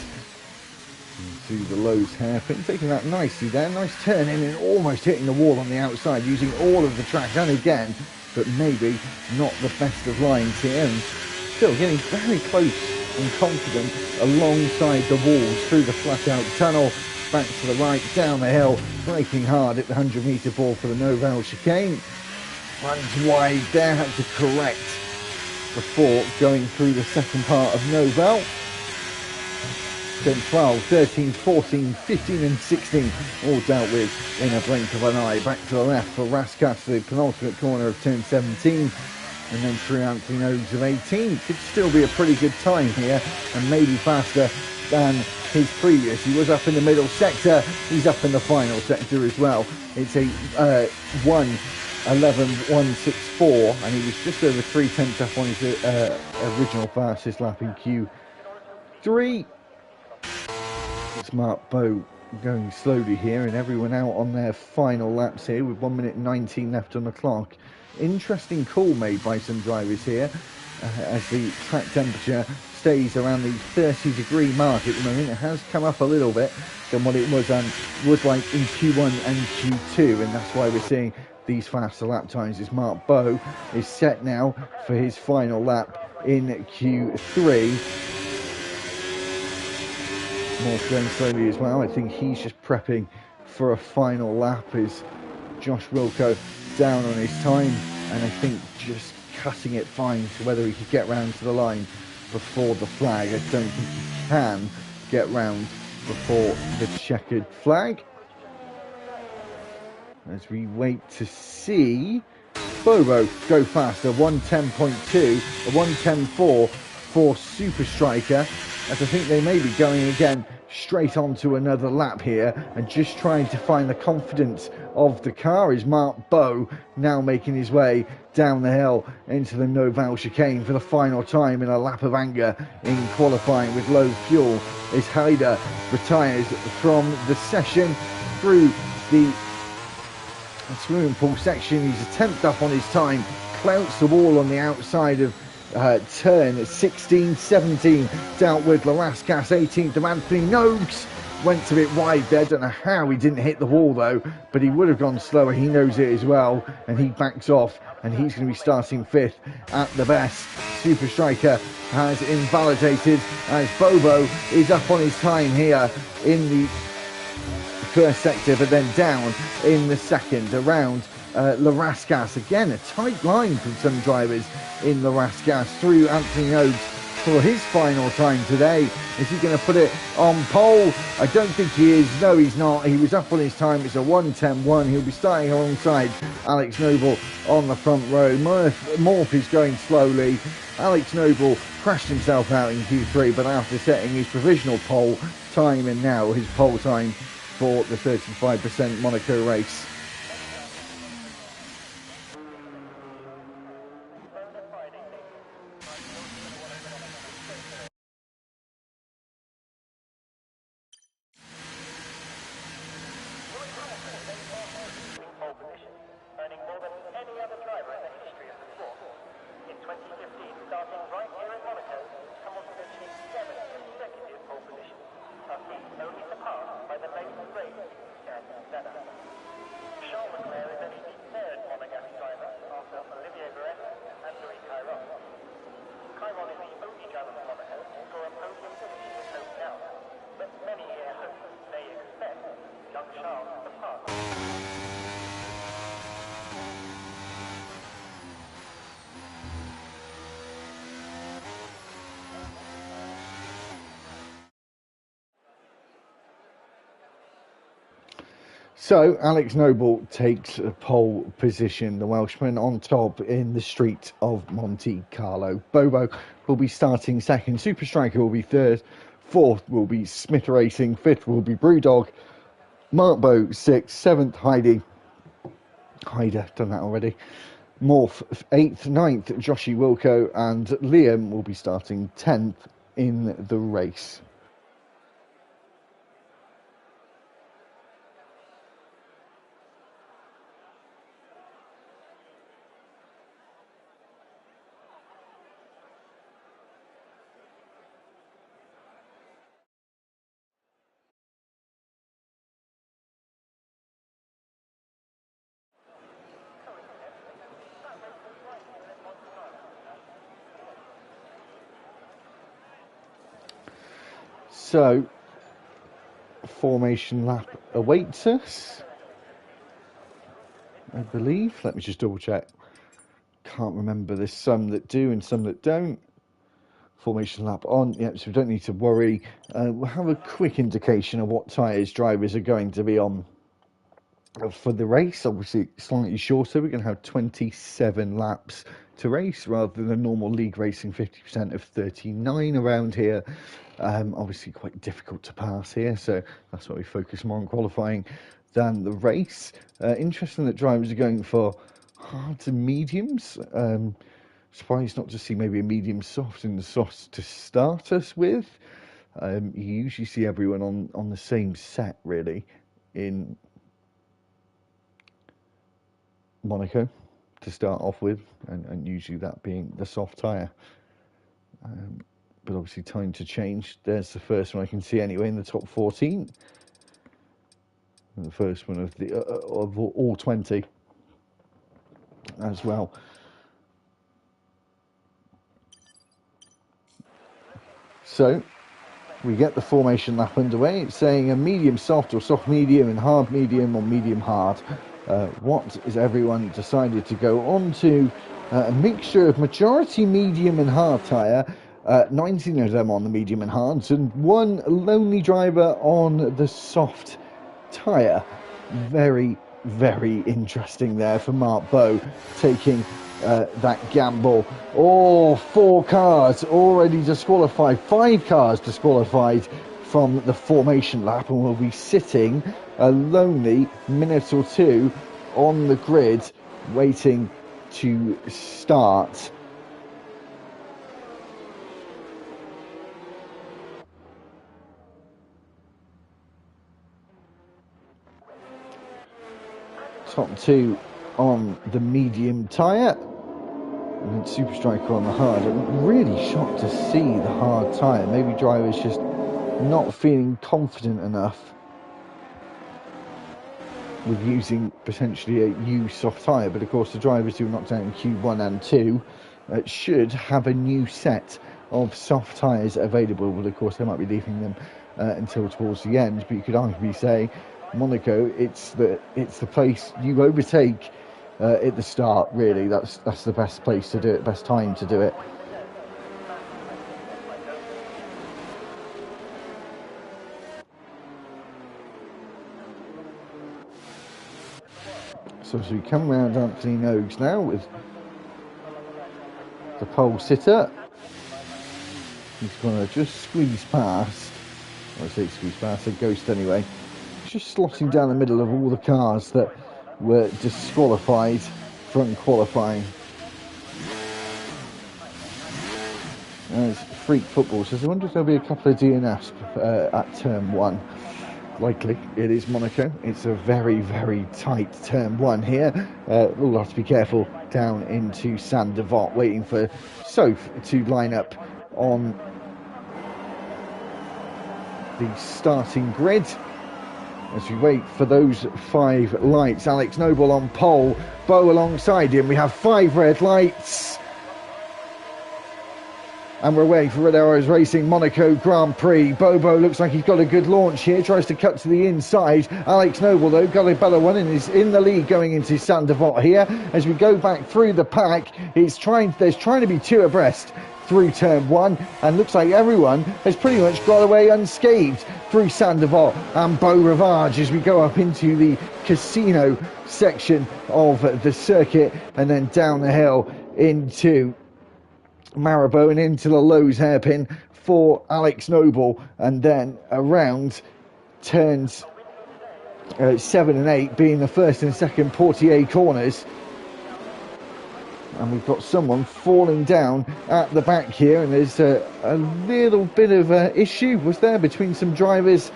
Into the Lowe's hairpin, taking that nicely there. Nice turn in and almost hitting the wall on the outside, using all of the track, and again, but maybe not the best of lines here. And still getting very close and confident alongside the walls through the flat out tunnel, back to the right, down the hill, braking hard at the 100-metre ball for the Noval chicane. Runs wide there, had to correct before going through the second part of Noval. Then 12, 13, 14, 15 and 16 all dealt with in a blink of an eye. Back to the left for Raskas, the penultimate corner of turn 17. And then through Anthony Oaks of 18. Could still be a pretty good time here, and maybe faster than his previous. He was up in the middle sector, he's up in the final sector as well. It's a 1:11.164, and he was just over 3/10 up on his original fastest lap in Q3. It's Mark Bowe going slowly here, and everyone out on their final laps here with 1 minute 19 left on the clock. Interesting call made by some drivers here as the track temperature stays around the 30-degree mark at the moment. It has come up a little bit than what it was like in Q1 and Q2, and that's why we're seeing these faster lap times. As Mark Bowe is set now for his final lap in Q3. Morse going slowly as well. I think he's just prepping for a final lap. Is Josh Wilco down on his time, and I think just cutting it fine to whether he could get round to the line before the flag. I don't think he can get round before the checkered flag. As we wait to see Bobo go faster, 1:10.2, a 1:10.4 for Super Striker, as I think they may be going again straight onto another lap here and just trying to find the confidence of the car. Is Mark Bowe now making his way down the hill into the Noval chicane for the final time in a lap of anger in qualifying with low fuel. As Haider retires from the session through the swimming pool section. He's a tenth up on his time, clouts the wall on the outside of turn 16, 17, dealt with Larascas, 18th of Anthony Noakes. Went a bit wide there, don't know how he didn't hit the wall though, but he would have gone slower, he knows it as well, and he backs off, and he's going to be starting 5th at the best. Super Striker has invalidated as Bobo is up on his time here in the first sector, but then down in the second around Larascas. Again, a tight line from some drivers in Larascas through Anthony Oaks for his final time today. Is he going to put it on pole? I don't think he is. No, he's not. He was up on his time. It's a 1:10.1. He'll be starting alongside Alex Noble on the front row. Morph is going slowly. Alex Noble crashed himself out in Q3, but after setting his provisional pole time, and now his pole time for the 35% Monaco race. So Alex Noble takes pole position, the Welshman on top in the street of Monte Carlo. Bobo will be starting second, Super Striker will be third, fourth will be Smith Racing, fifth will be Brewdog, Mark Bow sixth, seventh Hyder, done that already, Morph 8th, 9th Joshy Wilco, and Liam will be starting 10th in the race. So, formation lap awaits us, I believe. Let me just double check. Can't remember. There's some that do and some that don't. Formation lap on. Yep, so we don't need to worry. We'll have a quick indication of what tyres drivers are going to be on for the race. Obviously slightly shorter. We're going to have 27 laps to race rather than a normal league racing 50% of 39 around here. Obviously quite difficult to pass here, so that's why we focus more on qualifying than the race. Interesting that drivers are going for hards and mediums. Surprised not to see maybe a medium soft and the softs to start us with. You usually see everyone on the same set really in Monaco to start off with, and usually that being the soft tyre. But obviously time to change. There's the first one I can see anyway in the top 14. And the first one of all 20 as well. So we get the formation lap underway. It's saying a medium soft or soft medium and hard medium or medium hard. What is everyone decided to go on to? A mixture of majority medium and hard tyre, 19 of them on the medium and hards, and one lonely driver on the soft tyre. Very, very interesting there for Mark Bow, taking that gamble. Oh, 4 cars already disqualified, 5 cars disqualified from the formation lap, and will be sitting a lonely minute or two on the grid waiting to start. Top 2 on the medium tyre, and then Super Striker on the hard. I'm really shocked to see the hard tyre. Maybe drivers just not feeling confident enough with using potentially a U soft tyre, but of course the drivers who are knocked out in Q1 and 2 should have a new set of soft tyres available, but of course they might be leaving them until towards the end. But you could arguably say Monaco, it's the place you overtake at the start. Really, that's the best place to do it, best time to do it. So as we come round Anthony Nogues now with the pole sitter, he's going to just squeeze past. I say squeeze past, a ghost anyway. Just slotting down the middle of all the cars that were disqualified from qualifying. As Freak Football says, I wonder if there'll be a couple of DNFs at turn 1. Likely, it is Monaco. It's a very, very tight turn 1 here. We'll have to be careful down into Saint Devote, waiting for Soph to line up on the starting grid. As we wait for those 5 lights, Alex Noble on pole, Bo alongside him. We have 5 red lights. And we're away for Red Arrows Racing Monaco Grand Prix. Bobo looks like he's got a good launch here, tries to cut to the inside. Alex Noble, though, got a better one and is in the lead going into Saint Devote here. As we go back through the pack, there's trying to be 2 abreast. through turn 1, and looks like everyone has pretty much got away unscathed through Sandoval and Beau Rivage as we go up into the casino section of the circuit, and then down the hill into Marabou and into the Lowe's hairpin for Alex Noble, and then around turns 7 and 8 being the first and second Portier corners. And we've got someone falling down at the back here, and there's a little bit of an issue, was there, between some drivers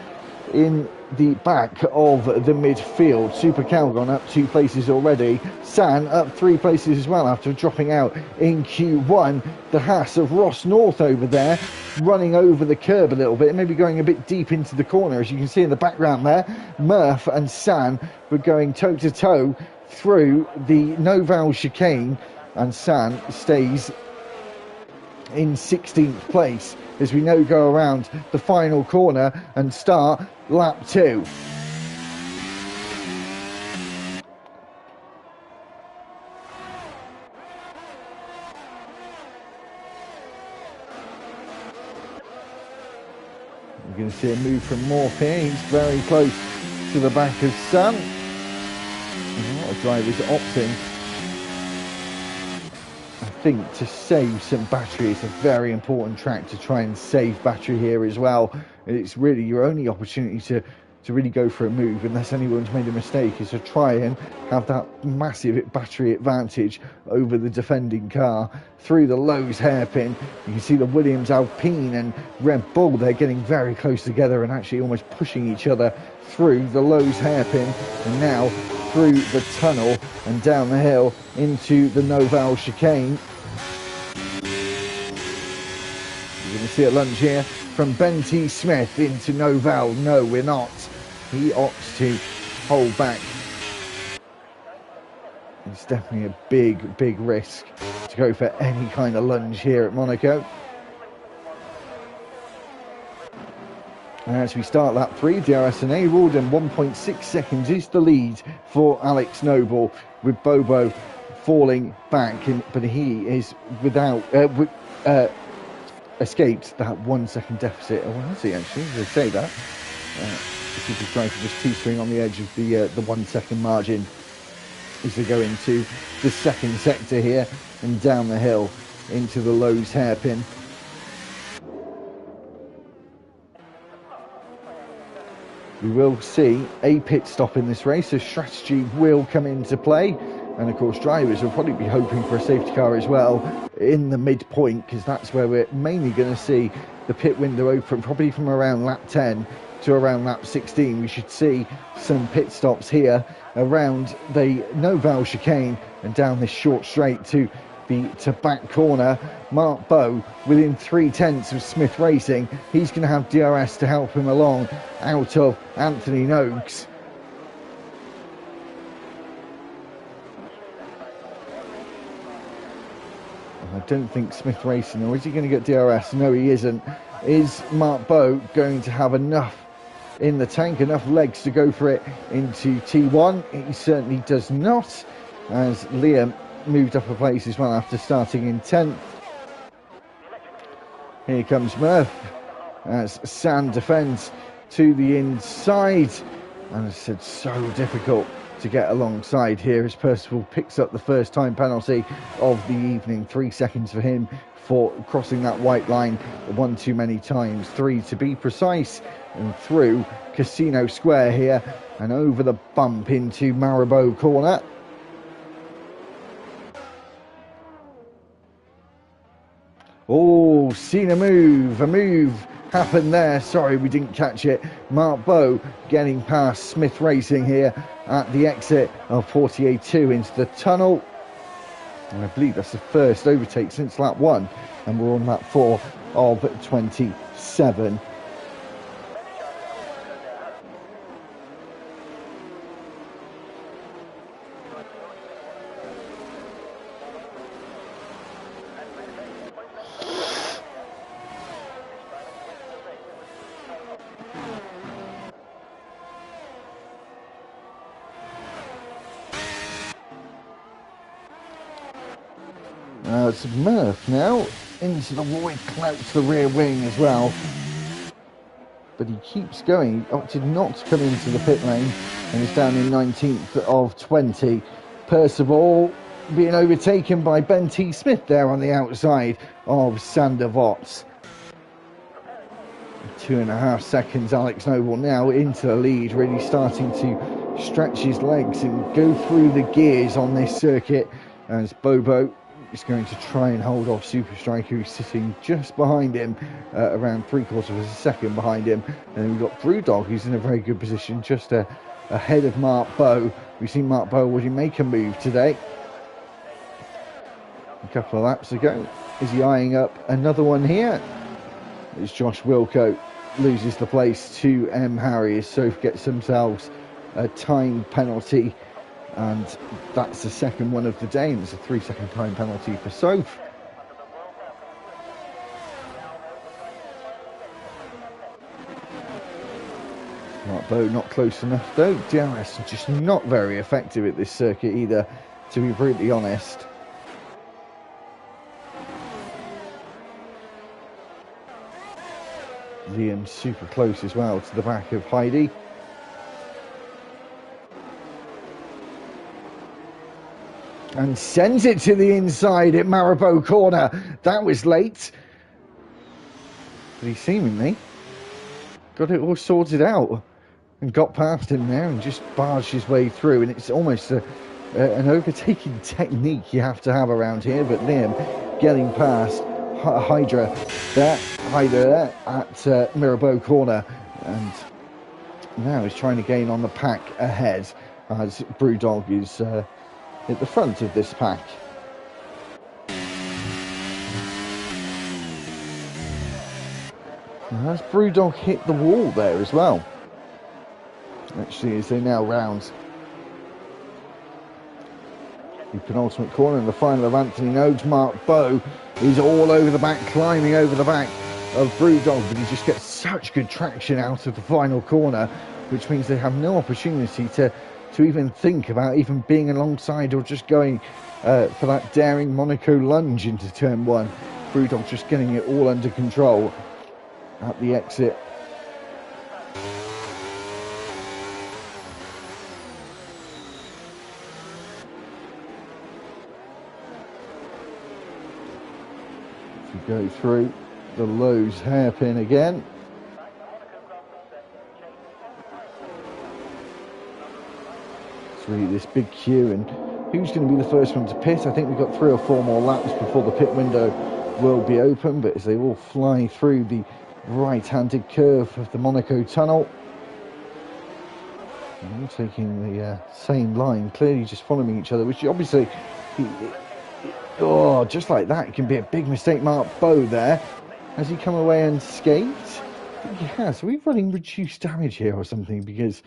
in the back of the midfield. Super Calgon up 2 places already. San up 3 places as well after dropping out in Q1. The Haas of Ross North over there running over the curb a little bit, maybe going a bit deep into the corner, as you can see in the background there. Murph and San were going toe to toe through the Noval chicane, and San stays in 16th place as we now go around the final corner and start lap 2. We're going to see a move from Morph here. He's very close to the back of San. A lot of drivers opting, I think, to save some battery. It's a very important track to try and save battery here as well. It's really your only opportunity to really go for a move, unless anyone's made a mistake, is to try and have that massive battery advantage over the defending car. Through the Lowe's hairpin, you can see the Williams Alpine and Red Bull, they're getting very close together and actually almost pushing each other through the Lowe's hairpin, and now through the tunnel and down the hill into the Noval chicane. You're going to see a lunge here from Ben T. Smith into Noval. No, we're not. He opts to hold back. It's definitely a big risk to go for any kind of lunge here at Monaco. And as we start lap 3, DRS enabled, and 1.6 seconds is the lead for Alex Noble, with Bobo falling back, but he is without escaped that 1 second deficit. Oh, has he actually? Did I say that? This is trying to just teetering on the edge of the 1 second margin as they go into the second sector here and down the hill into the Lowe's hairpin. We will see a pit stop in this race, so strategy will come into play. And of course, drivers will probably be hoping for a safety car as well in the midpoint, because that's where we're mainly going to see the pit window open, probably from around lap 10 to around lap 16. We should see some pit stops here around the Noval chicane and down this short straight to the back corner. Mark Bowe within 3/10 of Smith Racing. He's going to have DRS to help him along out of Anthony Noakes. I don't think Smith Racing, or is he going to get DRS? No, he isn't. Is Mark Bowe going to have enough in the tank, enough legs to go for it into T1? He certainly does not, as Liam moved up a place as well after starting in 10th. Here comes Murph as San defends to the inside, and as I said, so difficult to get alongside here as Percival picks up the first time penalty of the evening. 3 seconds for him for crossing that white line one too many times. 3 to be precise, and through Casino Square here and over the bump into Marabou corner. Oh, seen a move happened there. Sorry, we didn't catch it. Mark Bowe getting past Smith Racing here at the exit of 48-2 into the tunnel. And I believe that's the first overtake since lap 1, and we're on lap 4 of 27. It's Murph now into the wide clout to the rear wing as well. But he keeps going. He opted not to come into the pit lane and is down in 19th of 20. Percival being overtaken by Ben T. Smith there on the outside of Sander Vos. 2.5 seconds. Alex Noble now into the lead, really starting to stretch his legs and go through the gears on this circuit, as Bobo is going to try and hold off Super Striker, who's sitting just behind him, around 3/4 of a second behind him. And then we've got Brewdog, who's in a very good position, just ahead of Mark Bowe. We've seen Mark Bowe already make a move today. A couple of laps ago. Is he eyeing up another one here? As Josh Wilco loses the place to M. Harry, as Soph gets themselves a time penalty, and that's the second one of the day, and it's a 3-second time penalty for Soph. Mark Bowe not close enough though. DRS just not very effective at this circuit either, to be brutally honest. Liam super close as well to the back of Heidi. And sends it to the inside at Maribou corner. That was late. But he seemingly got it all sorted out and got past him there and just barged his way through. And it's almost an overtaking technique you have to have around here. But Liam getting past Hydra there at Maribou corner, and now he's trying to gain on the pack ahead, as Brewdog is at the front of this pack. And as Brewdog hit the wall there as well, actually, as they now round the penultimate corner in the final of Anthony Nogues. Mark Bowe is all over the back, climbing over the back of Brewdog, but he just gets such good traction out of the final corner, which means they have no opportunity to even think about even being alongside or just going for that daring Monaco lunge into turn one. Brewdog just getting it all under control at the exit. Go through the Lowe's hairpin again. It's really this big queue, and who's going to be the first one to pit? I think we've got 3 or 4 more laps before the pit window will be open, but as they all fly through the right-handed curve of the Monaco tunnel, and taking the same line, clearly just following each other, which obviously just like that, it can be a big mistake. Mark Bowe there. Has he come away unscathed? I think he has. Are we running reduced damage here or something? Because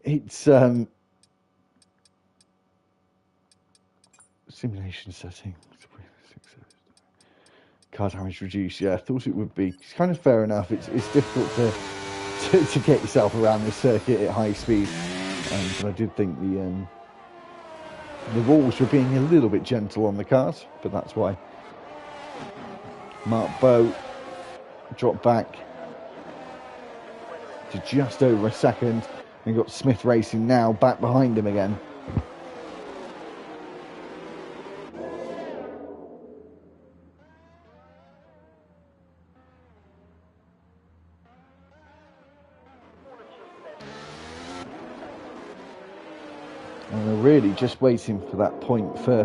it's simulation setting. Car damage reduced. Yeah, I thought it would be. It's kind of fair enough. It's difficult to get yourself around this circuit at high speed, but I did think the rules were being a little bit gentle on the cars, but that's why. Mark Bowe dropped back to just over a second, and got Smith Racing now back behind him again. And they're really just waiting for that point for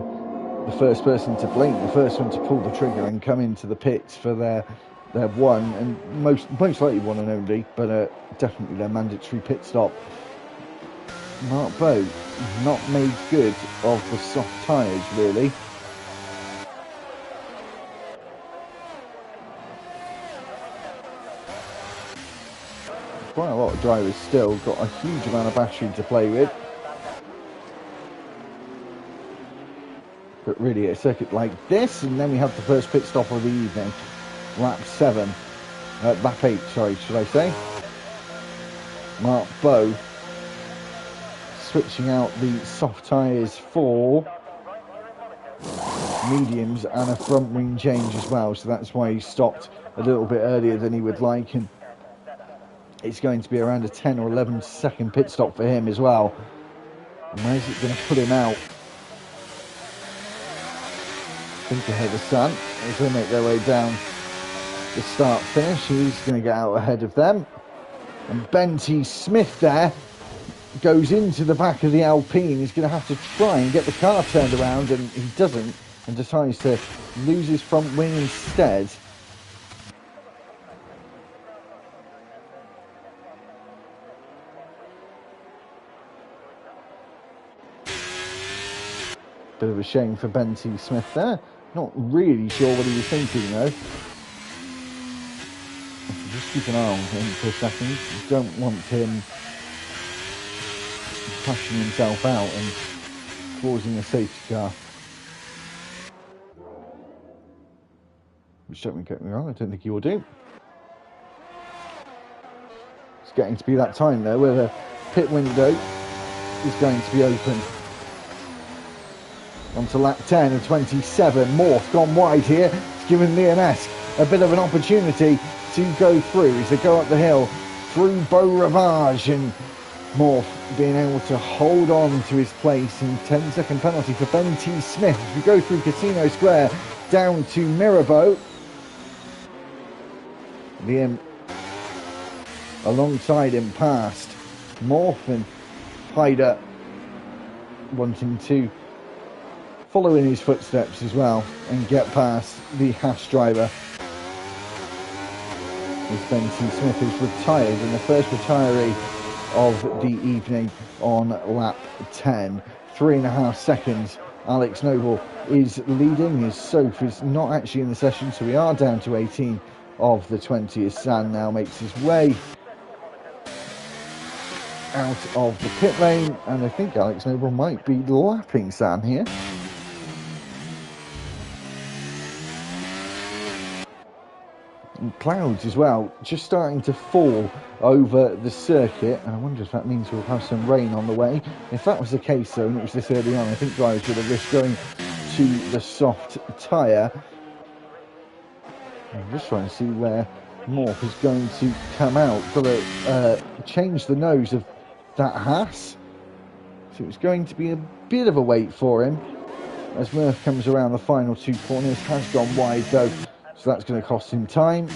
the first person to blink, the first one to pull the trigger and come into the pits for their one, and most likely one and only, but definitely their mandatory pit stop. Mark Bowe not made good of the soft tyres, really. Quite a lot of drivers still got a huge amount of battery to play with. But really, a circuit like this, and then we have the first pit stop of the evening, lap 8, sorry, should I say. Mark Bowe switching out the soft tyres for mediums and a front wing change as well, so that's why he stopped a little bit earlier than he would like, and it's going to be around a 10 or 11 second pit stop for him as well. And where's it going to put him out? Think ahead of Sun as they make their way down the start finish. He's going to get out ahead of them, and Benty Smith there goes into the back of the Alpine. He's going to have to try and get the car turned around, and he doesn't, and decides to lose his front wing instead. Bit of a shame for Benty Smith there. Not really sure what he was thinking though. Just keep an eye on him for a second. You don't want him crashing himself out and causing a safety car. Which, don't get me wrong, I don't think he will do. It's getting to be that time though where the pit window is going to be open. On to lap 10 of 27. Morph gone wide here. It's given Liam Esk a bit of an opportunity to go through as they go up the hill through Beau Rivage, and Morph being able to hold on to his place, and 10-second penalty for Benty Smith as we go through Casino Square down to Mirabeau. Liam alongside him past Morph, and Hyder wanting to follow in his footsteps as well and get past the Haas driver. As Benty Smith is retired, and the first retiree of the evening on lap 10. 3.5 seconds. Alex Noble is leading. His Soph is not actually in the session, so we are down to 18 of the 20 as San now makes his way out of the pit lane, and I think Alex Noble might be lapping San here. And clouds as well, just starting to fall over the circuit, and I wonder if that means we'll have some rain on the way. If that was the case though, and it was this early on, I think drivers would have risked going to the soft tyre. I'm just trying to see where Morph is going to come out. Got to change the nose of that Haas, so it's going to be a bit of a wait for him as Murph comes around the final two corners. Has gone wide though, so that's going to cost him time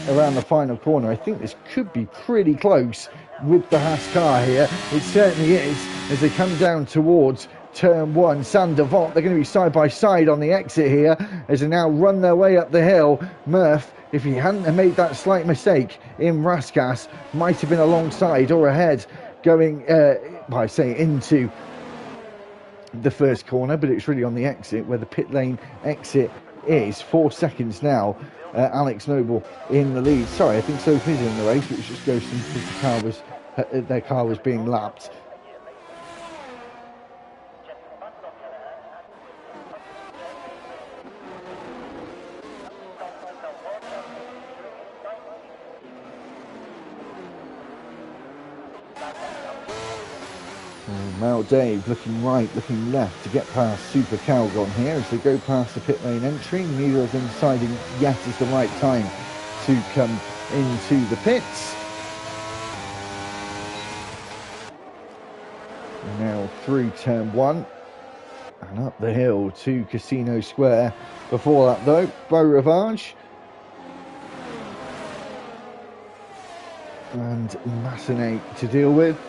around the final corner. I think this could be pretty close with the Haas car here. It certainly is as they come down towards turn one. Sander Vaught, they're going to be side by side on the exit here as they now run their way up the hill. Murph, if he hadn't made that slight mistake in Rascasse, might have been alongside or ahead going into the first corner, but it's really on the exit where the pit lane exit is. 4 seconds now. Alex Noble in the lead. Sorry, I think Sophie's in the race, which just goes because their car was being lapped. Mal Dave looking right, looking left to get past Super Calgon here as they go past the pit lane entry. Neither of them deciding yet is the right time to come into the pits. And now through turn one and up the hill to Casino Square. Before that though, Beau Rivage and Massenet to deal with.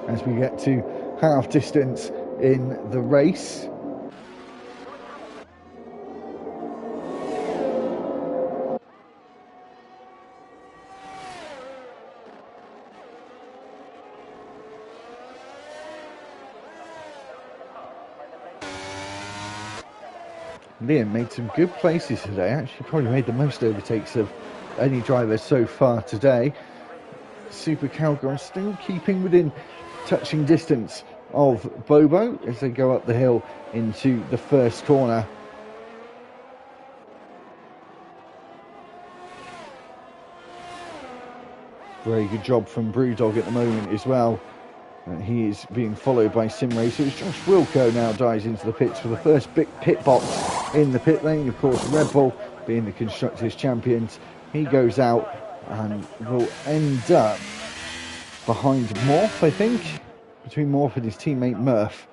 As we get to half distance in the race. Liam made some good places today, actually probably made the most overtakes of any driver so far today. Super Calgon still keeping within touching distance of Bobo as they go up the hill into the first corner. Very good job from Brewdog at the moment as well. He is being followed by Sim Racers. Josh Wilco now dives into the pits for the first big pit box in the pit lane. Of course, Red Bull being the Constructors' champions. He goes out and will end up behind Morph, I think. Between Morph and his teammate Murph.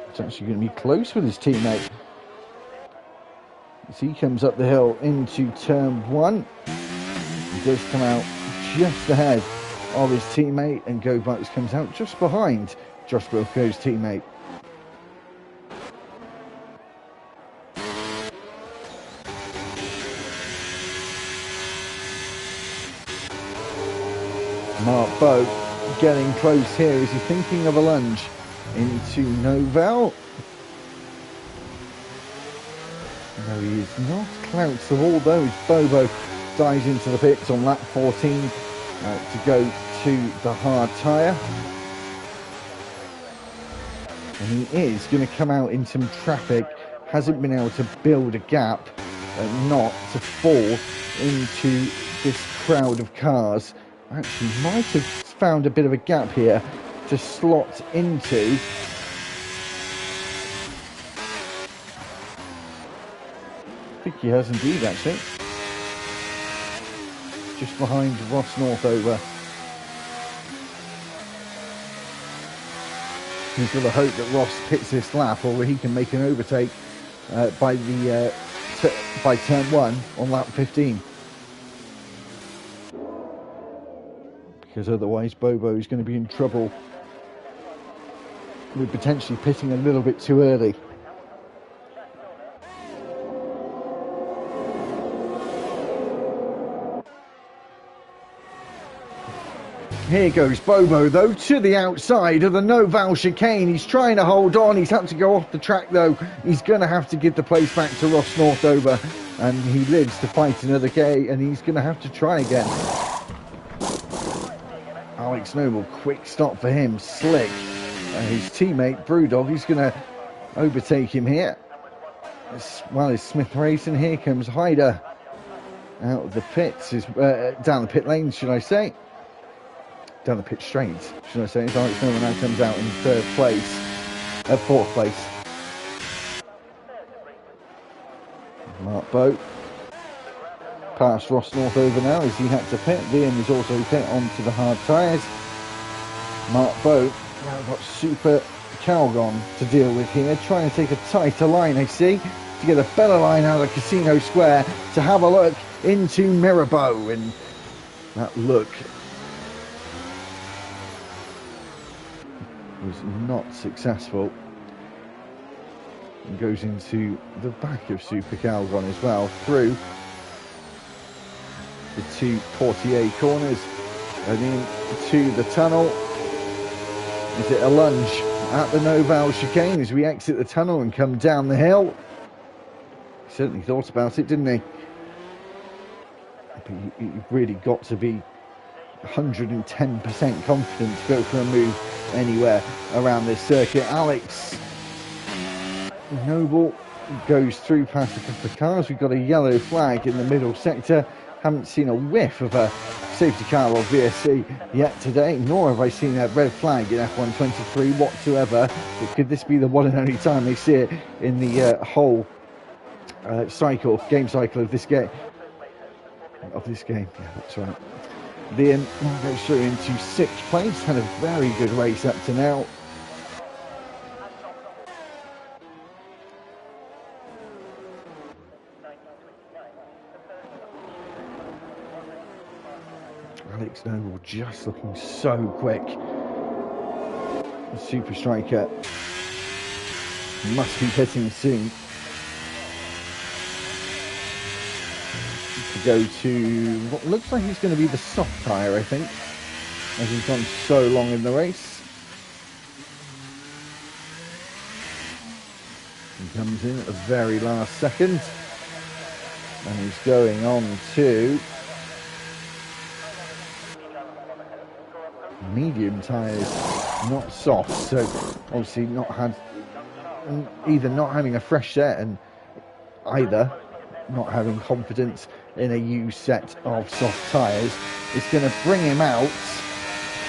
It's actually going to be close with his teammate. As he comes up the hill into turn 1. He does come out just ahead of his teammate, and Go Bucks comes out just behind Josh Wilco's teammate. Mark Boat getting close here. Is he thinking of a lunge into Novell? No, he is not. Clouts of all those. Bobo dives into the pits on lap 14 to go to the hard tyre. And he is going to come out in some traffic. Hasn't been able to build a gap and not to fall into this crowd of cars. Actually might have found a bit of a gap here to slot into. I think he has indeed, actually. Just behind Ross Northover. He's got to hope that Ross pits this lap, or he can make an overtake by turn 1 on lap 15. Because otherwise Bobo is going to be in trouble with potentially pitting a little bit too early. Here goes Bobo, though, to the outside of the Novell chicane. He's trying to hold on. He's had to go off the track, though. He's going to have to give the place back to Ross Northover. And he lives to fight another K, and he's going to have to try again. Alex Noble, quick stop for him. Slick. His teammate, Brewdog, he's going to overtake him here. As well as Smith Racing. Here comes Hyder out of the pits. Down the pit lane, should I say. Down the pit straight, should I say. As Alex Noble now comes out in fourth place. Mark Boat past Ross Northover now as he had to pit. Liam is also pit onto the hard tyres. Mark Boat now got Super Calgon to deal with here, trying to take a tighter line, I see, to get a better line out of Casino Square to have a look into Mirabeau, and that look was not successful. And goes into the back of Super Calgon as well, through the two Portier corners and into the tunnel. Is it a lunge at the Novell chicane as we exit the tunnel and come down the hill? He certainly thought about it, didn't he? But you really got to be 110% confident to go for a move anywhere around this circuit. Alex Noble goes through past a couple of cars. We've got a yellow flag in the middle sector. Haven't seen a whiff of a safety car or VSC yet today, nor have I seen a red flag in F1 23 whatsoever. But could this be the one and only time they see it in the whole game cycle of this game? Yeah, that's right. Liam goes through into 6th place. Had a very good race up to now. Alex Noble just looking so quick. The Super Striker must be pitting soon to go to what looks like he's going to be the soft tyre, I think, as he's gone so long in the race. He comes in at the very last second, and he's going on to medium tyres, not soft. So obviously not having a fresh set and either, not having confidence in a used set of soft tyres, is going to bring him out.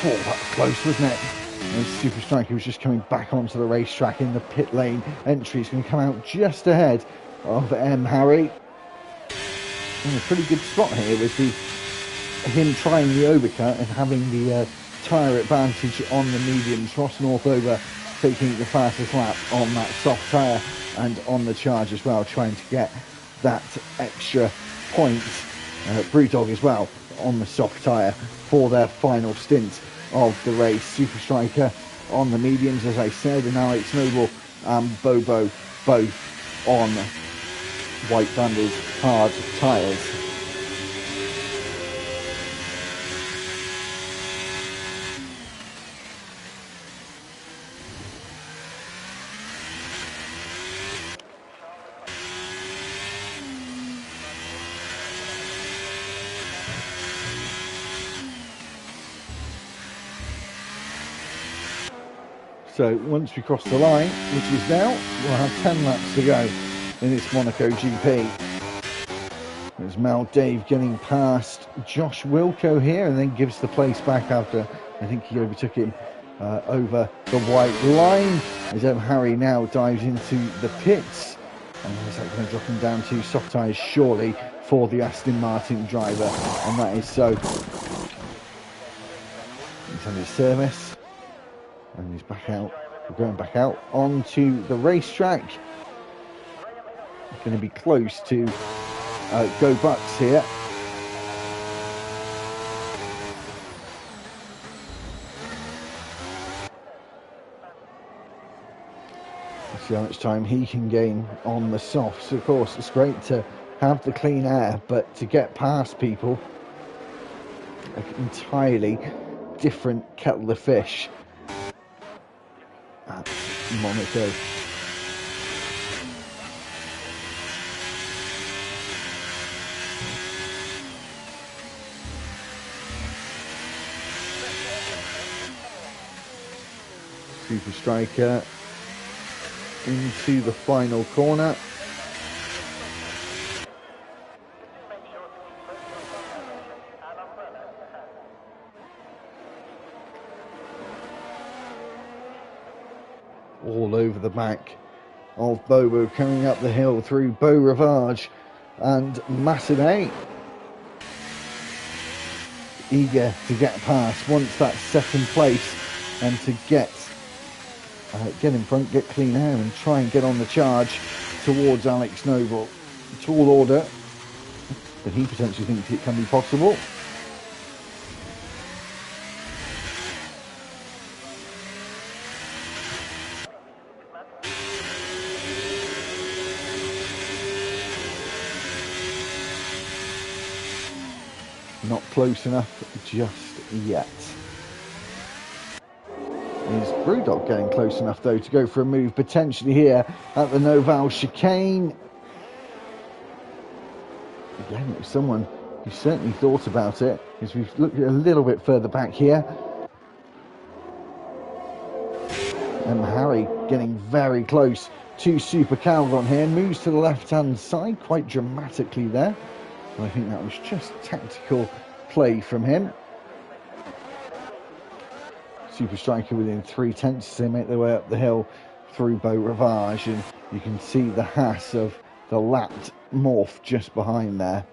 Oh, that was close, wasn't it? And Super Striker was just coming back onto the racetrack in the pit lane entry. He's going to come out just ahead of M. Harry. In a pretty good spot here with him trying the overcut and having the tyre advantage on the mediums. Ross Northover taking the fastest lap on that soft tyre and on the charge as well, trying to get that extra point. Brewdog as well on the soft tyre for their final stint of the race. Super Striker on the mediums, as I said, and Alex Noble and Bobo both on White Thunder's hard tyres. So once we cross the line, which is now, we'll have 10 laps to go in this Monaco GP. There's Mal Dave getting past Josh Wilco here and then gives the place back after I think he overtook him over the white line. As Harry now dives into the pits. And is that going to drop him down to soft tyres surely for the Aston Martin driver? And that is so. He's on his service. And he's back out. We're going back out onto the racetrack. Going to be close to Go Bucks here. Let's see how much time he can gain on the softs. Of course, it's great to have the clean air, but to get past people, an entirely different kettle of fish at Monaco. Super Striker into the final corner. All over the back of Bobo, coming up the hill through Beau Rivage and Massenet. Eager to get past, wants that second place and to get in front, get clean air and try and get on the charge towards Alex Noble. Tall order, but he potentially thinks it can be possible. Not close enough just yet. Is Brewdog getting close enough though to go for a move potentially here at the Noval chicane? Again, it was someone who certainly thought about it, as we've looked a little bit further back here. And Harry getting very close to Super Calgon here, moves to the left hand side quite dramatically there. I think that was just tactical play from him. Super Striker within 3/10 as they make their way up the hill through Beau Rivage, and you can see the Haas of the lapped Morph just behind there.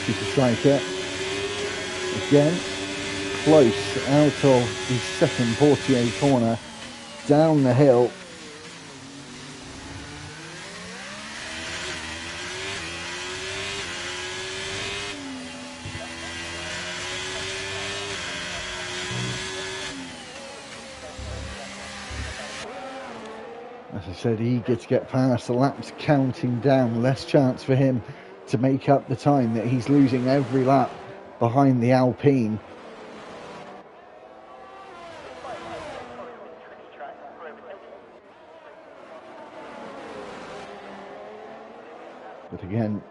Super Striker again close out of the second Portier corner, down the hill. As I said, eager to get past, the laps counting down, less chance for him to make up the time that he's losing every lap behind the Alpine. again,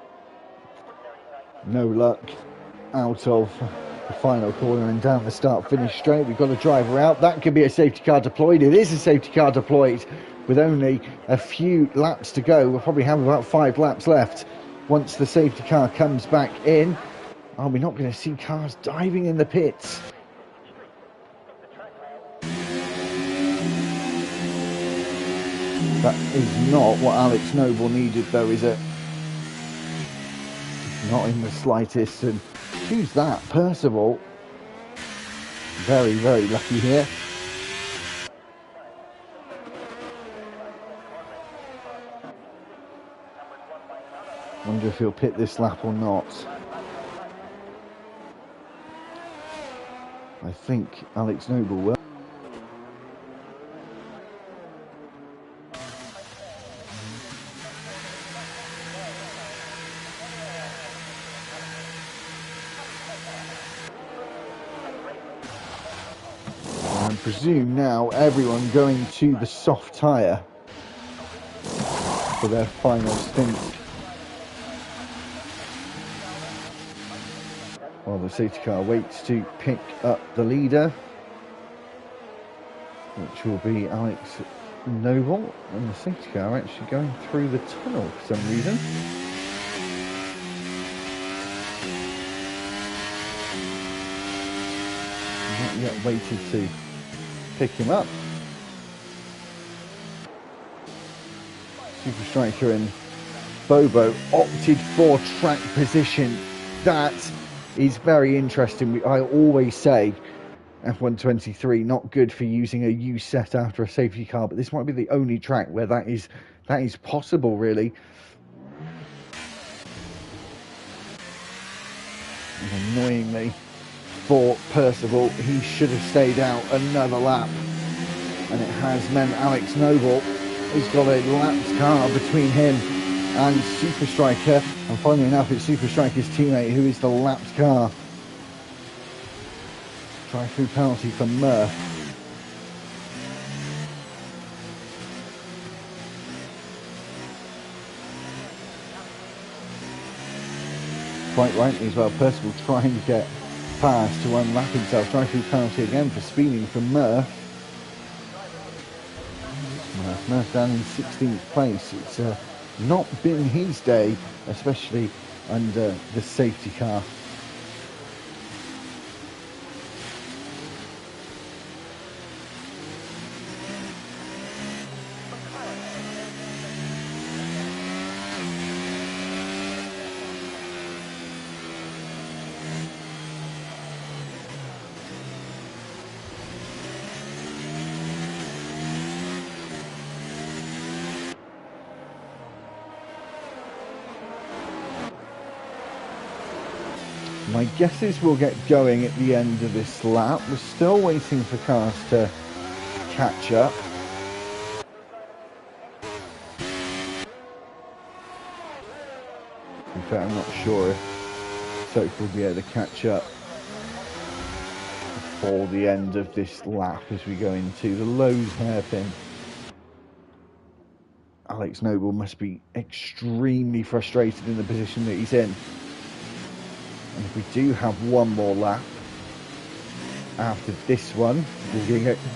no luck out of the final corner and down the start-finish straight. We've got a driver out. That could be a safety car deployed. It is a safety car deployed with only a few laps to go. We'll probably have about 5 laps left once the safety car comes back in. Are we not going to see cars diving in the pits? That is not what Alex Noble needed, though, is it? Not in the slightest. And who's that? Percival. Very, very lucky here. Wonder if he'll pit this lap or not. I think Alex Noble will. I presume now everyone going to the soft tyre for their final stint. While the safety car waits to pick up the leader, which will be Alex Noble, and the safety car actually going through the tunnel for some reason. Not yet waited to pick him up. Super Striker and Bobo opted for track position. That is very interesting. I always say F123 not good for using a U set after a safety car, but this might be the only track where that is possible, really. And annoyingly for Percival, he should have stayed out another lap, and it has meant Alex Noble has got a lapped car between him and Super Striker, and funnily enough it's Super Striker's teammate who is the lapped car. Drive-through penalty for Murph. Quite rightly as well, Percival trying to get past to unlap himself. Drive-through penalty again for speeding from Murph. Murph down in 16th place. It's not been his day, especially under the safety car. My guess is we'll get going at the end of this lap. We're still waiting for cars to catch up. In fact, I'm not sure if Soap will be able to catch up before the end of this lap as we go into the Lowe's hairpin. Alex Noble must be extremely frustrated in the position that he's in. And if we do have one more lap after this one,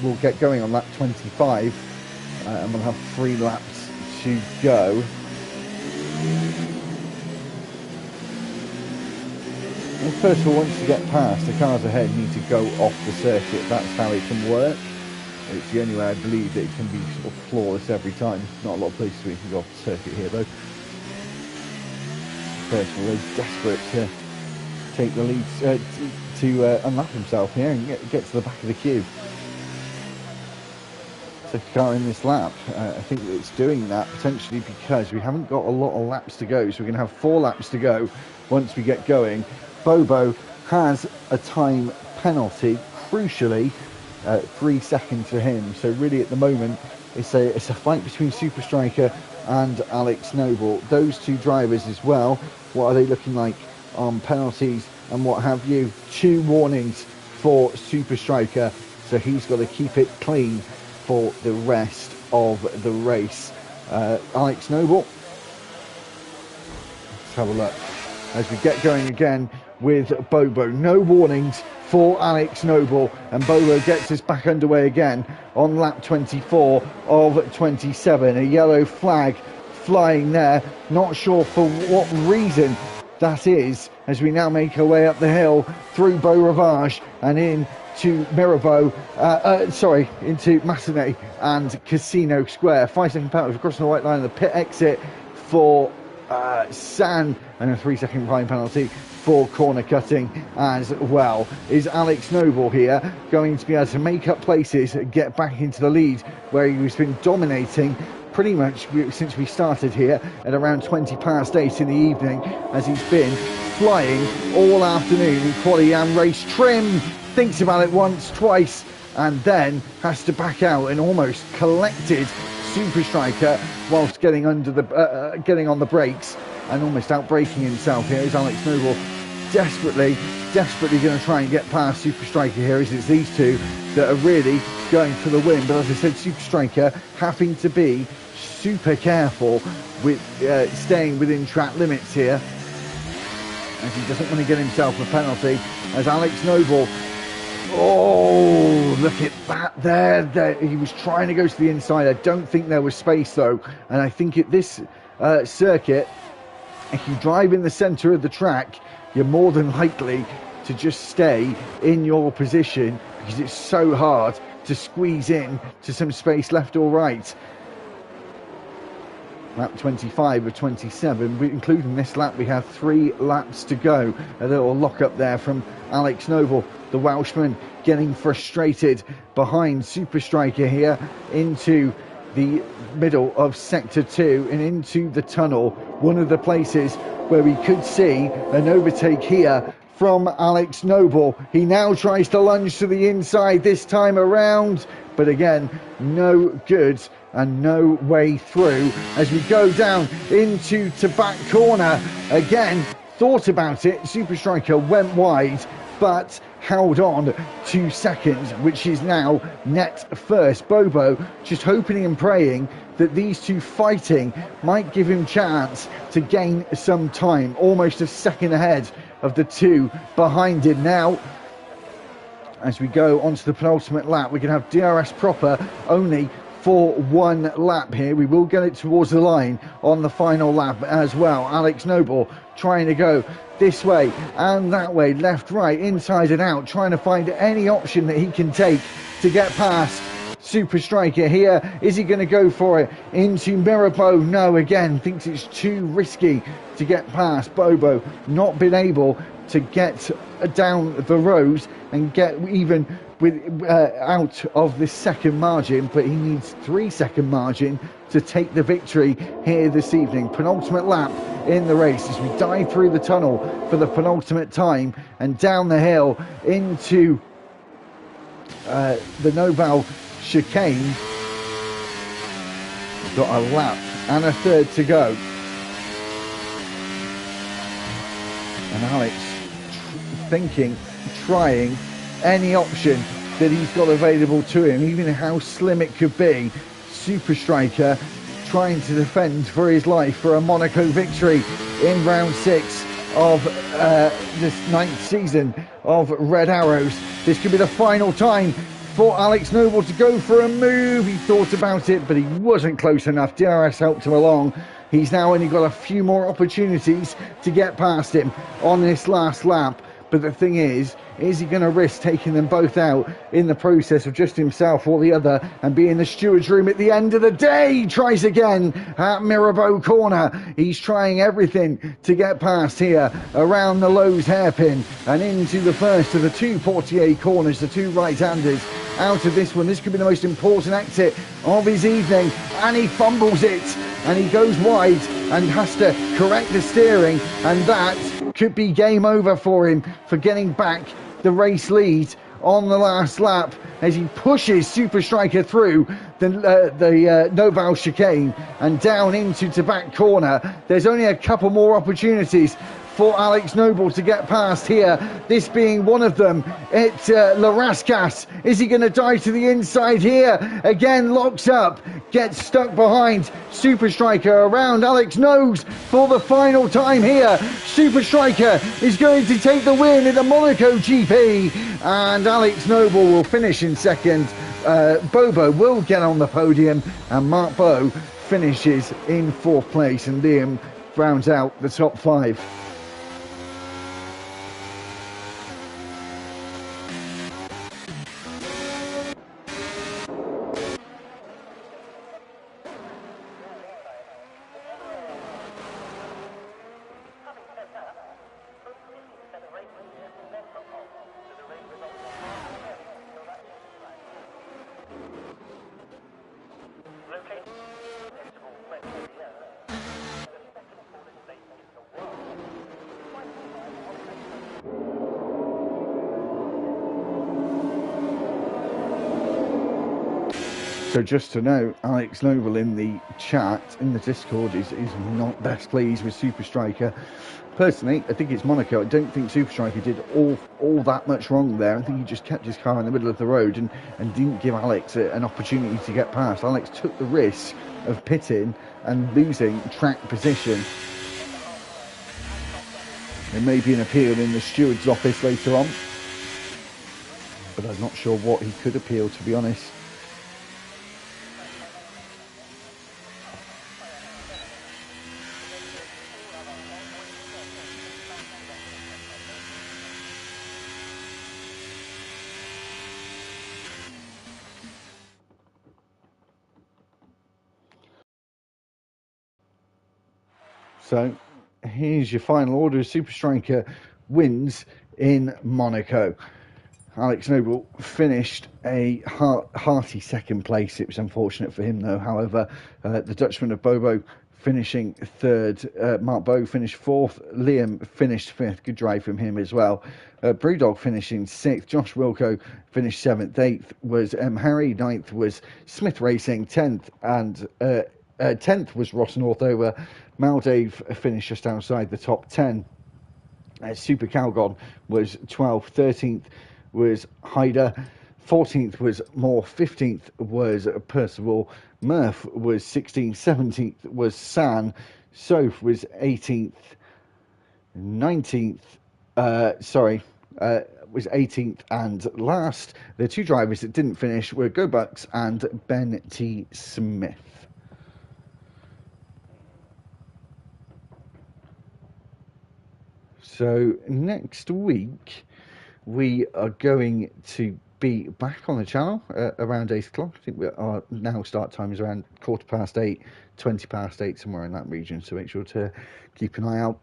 we'll get going on lap 25, and we'll have 3 laps to go. And first of all, once you get past, the cars ahead need to go off the circuit. That's how it can work. It's the only way I believe that it can be sort of flawless every time. Not a lot of places where you can go off the circuit here, though. First of all, they're desperate to take the lead to unlap himself here and get to the back of the queue. So car in this lap, I think that it's doing that potentially because we haven't got a lot of laps to go, so we're going to have 4 laps to go once we get going. Bobo has a time penalty, crucially 3 seconds for him, so really at the moment it's a fight between Super Striker and Alex Noble. Those 2 drivers as well, what are they looking like on penalties and what have you? 2 warnings for Super Striker, so he's got to keep it clean for the rest of the race. Alex Noble have a look as we get going again with Bobo. No warnings for Alex Noble, and Bobo gets us back underway again on lap 24 of 27. A yellow flag flying there, not sure for what reason that is, as we now make our way up the hill through Beau Rivage and into Mirabeau, into Massenet and Casino Square. 5-second penalty across the white line of the pit exit for San, and a 3-second fine penalty for corner cutting as well. Is Alex Noble here going to be able to make up places, get back into the lead where he's been dominating pretty much since we started here at around 20 past 8 in the evening, as he's been flying all afternoon in quali and race trim, thinks about it once, twice, and then has to back out, and almost collected Super Striker whilst getting on the brakes and almost out braking himself. Here is Alex Noble desperately going to try and get past Super Striker here, as it's these two that are really going for the win. But as I said, Super Striker having to be super careful with staying within track limits here, as he doesn't want to get himself a penalty. As Alex Noble, oh, look at that there. He was trying to go to the inside. I don't think there was space though, and I think at this circuit, if you drive in the centre of the track, you're more than likely to just stay in your position, because it's so hard to squeeze in to some space left or right. Lap 25 of 27, including this lap, we have 3 laps to go. A little lock up there from Alex Noble, the Welshman, getting frustrated behind Super Striker here into the middle of sector 2 and into the tunnel. One of the places where we could see an overtake here from Alex Noble. He now tries to lunge to the inside this time around, but again, no good and no way through. As we go down into back corner, again, thought about it. Super Striker went wide, but held on 2 seconds, which is now net first. Bobo just hoping and praying that these two fighting might give him chance to gain some time. Almost a second ahead of the two behind him now. As we go onto the penultimate lap, we can have DRS proper only for 1 lap here. We will get it towards the line on the final lap as well. Alex Noble trying to go this way and that way, left, right, inside and out, trying to find any option that he can take to get past Super Striker here. Is he going to go for it into Mirabeau? No, again, thinks it's too risky to get past. Bobo not been able to get down the rows and get even with out of this second margin, but he needs 3-second margin to take the victory here this evening. Penultimate lap in the race as we dive through the tunnel for the penultimate time and down the hill into the Noval chicane. We've got a lap and a third to go, and Alex trying any option that he's got available to him, even how slim it could be. Super Striker trying to defend for his life for a Monaco victory in round 6 of this 9th season of Red Arrows. This could be the final time for Alex Noble to go for a move. He thought about it, but he wasn't close enough. DRS helped him along. He's now only got a few more opportunities to get past him on this last lap. But the thing is he going to risk taking them both out in the process of just himself or the other and be in the steward's room at the end of the day? He tries again at Mirabeau corner. He's trying everything to get past here around the Lowe's hairpin and into the first of the 2 Portier corners, the 2 right-handers out of this one. This could be the most important exit of his evening, and he fumbles it and he goes wide and has to correct the steering, and that could be game over for him for getting back the race lead on the last lap as he pushes Super Striker through the Noval chicane and down into back corner. There's only a couple more opportunities for Alex Noble to get past here. This being one of them. It's Larascas. Is he going to dive to the inside here? Again, locks up, gets stuck behind. Super Striker around Alex Nose for the final time here. Super Striker is going to take the win in the Monaco GP, and Alex Noble will finish in second. Bobo will get on the podium, and Mark Bowe finishes in fourth place, and Liam rounds out the top five. So just to note, Alex Noble in the chat, in the Discord, is not best pleased with Super Striker. Personally, I think it's Monaco. I don't think Super Striker did all that much wrong there. I think he just kept his car in the middle of the road and didn't give Alex an opportunity to get past. Alex took the risk of pitting and losing track position. There may be an appeal in the steward's office later on, but I'm not sure what he could appeal, to be honest. So here's your final order. Super Striker wins in Monaco. Alex Noble finished a hearty second place. It was unfortunate for him, though. However, the Dutchman of Bobo finishing third. Mark Bowe finished fourth. Liam finished fifth. Good drive from him as well. Brewdog finishing sixth. Josh Wilco finished seventh. Eighth was Harry. Ninth was Smith Racing. 10th and 10th was Ross Northover. Maldave finished just outside the top 10. Super Calgon was 12th. 13th was Hyder. 14th was Moore. 15th was Percival. Murph was 16th. 17th was San. Soph was 18th. 19th, was 18th, and last, the two drivers that didn't finish were Go Bucks and Ben T. Smith. So next week we are going to be back on the channel around 8 o'clock. I think our now start time is around 8:15, 20:08, somewhere in that region. So make sure to keep an eye out.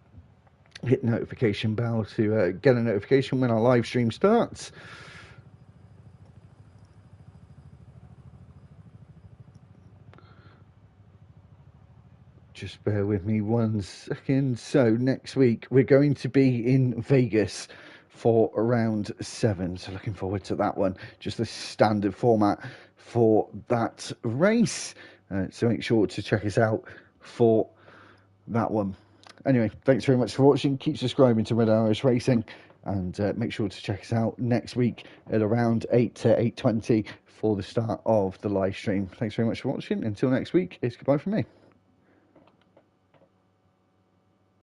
Hit the notification bell to get a notification when our live stream starts. Just bear with me 1 second. So next week we're going to be in Vegas for round 7. So looking forward to that one. Just the standard format for that race. So make sure to check us out for that one. Anyway, thanks very much for watching. Keep subscribing to Red Arrows Racing, and make sure to check us out next week at around 8 to 8:20 for the start of the live stream. Thanks very much for watching. Until next week, it's goodbye from me.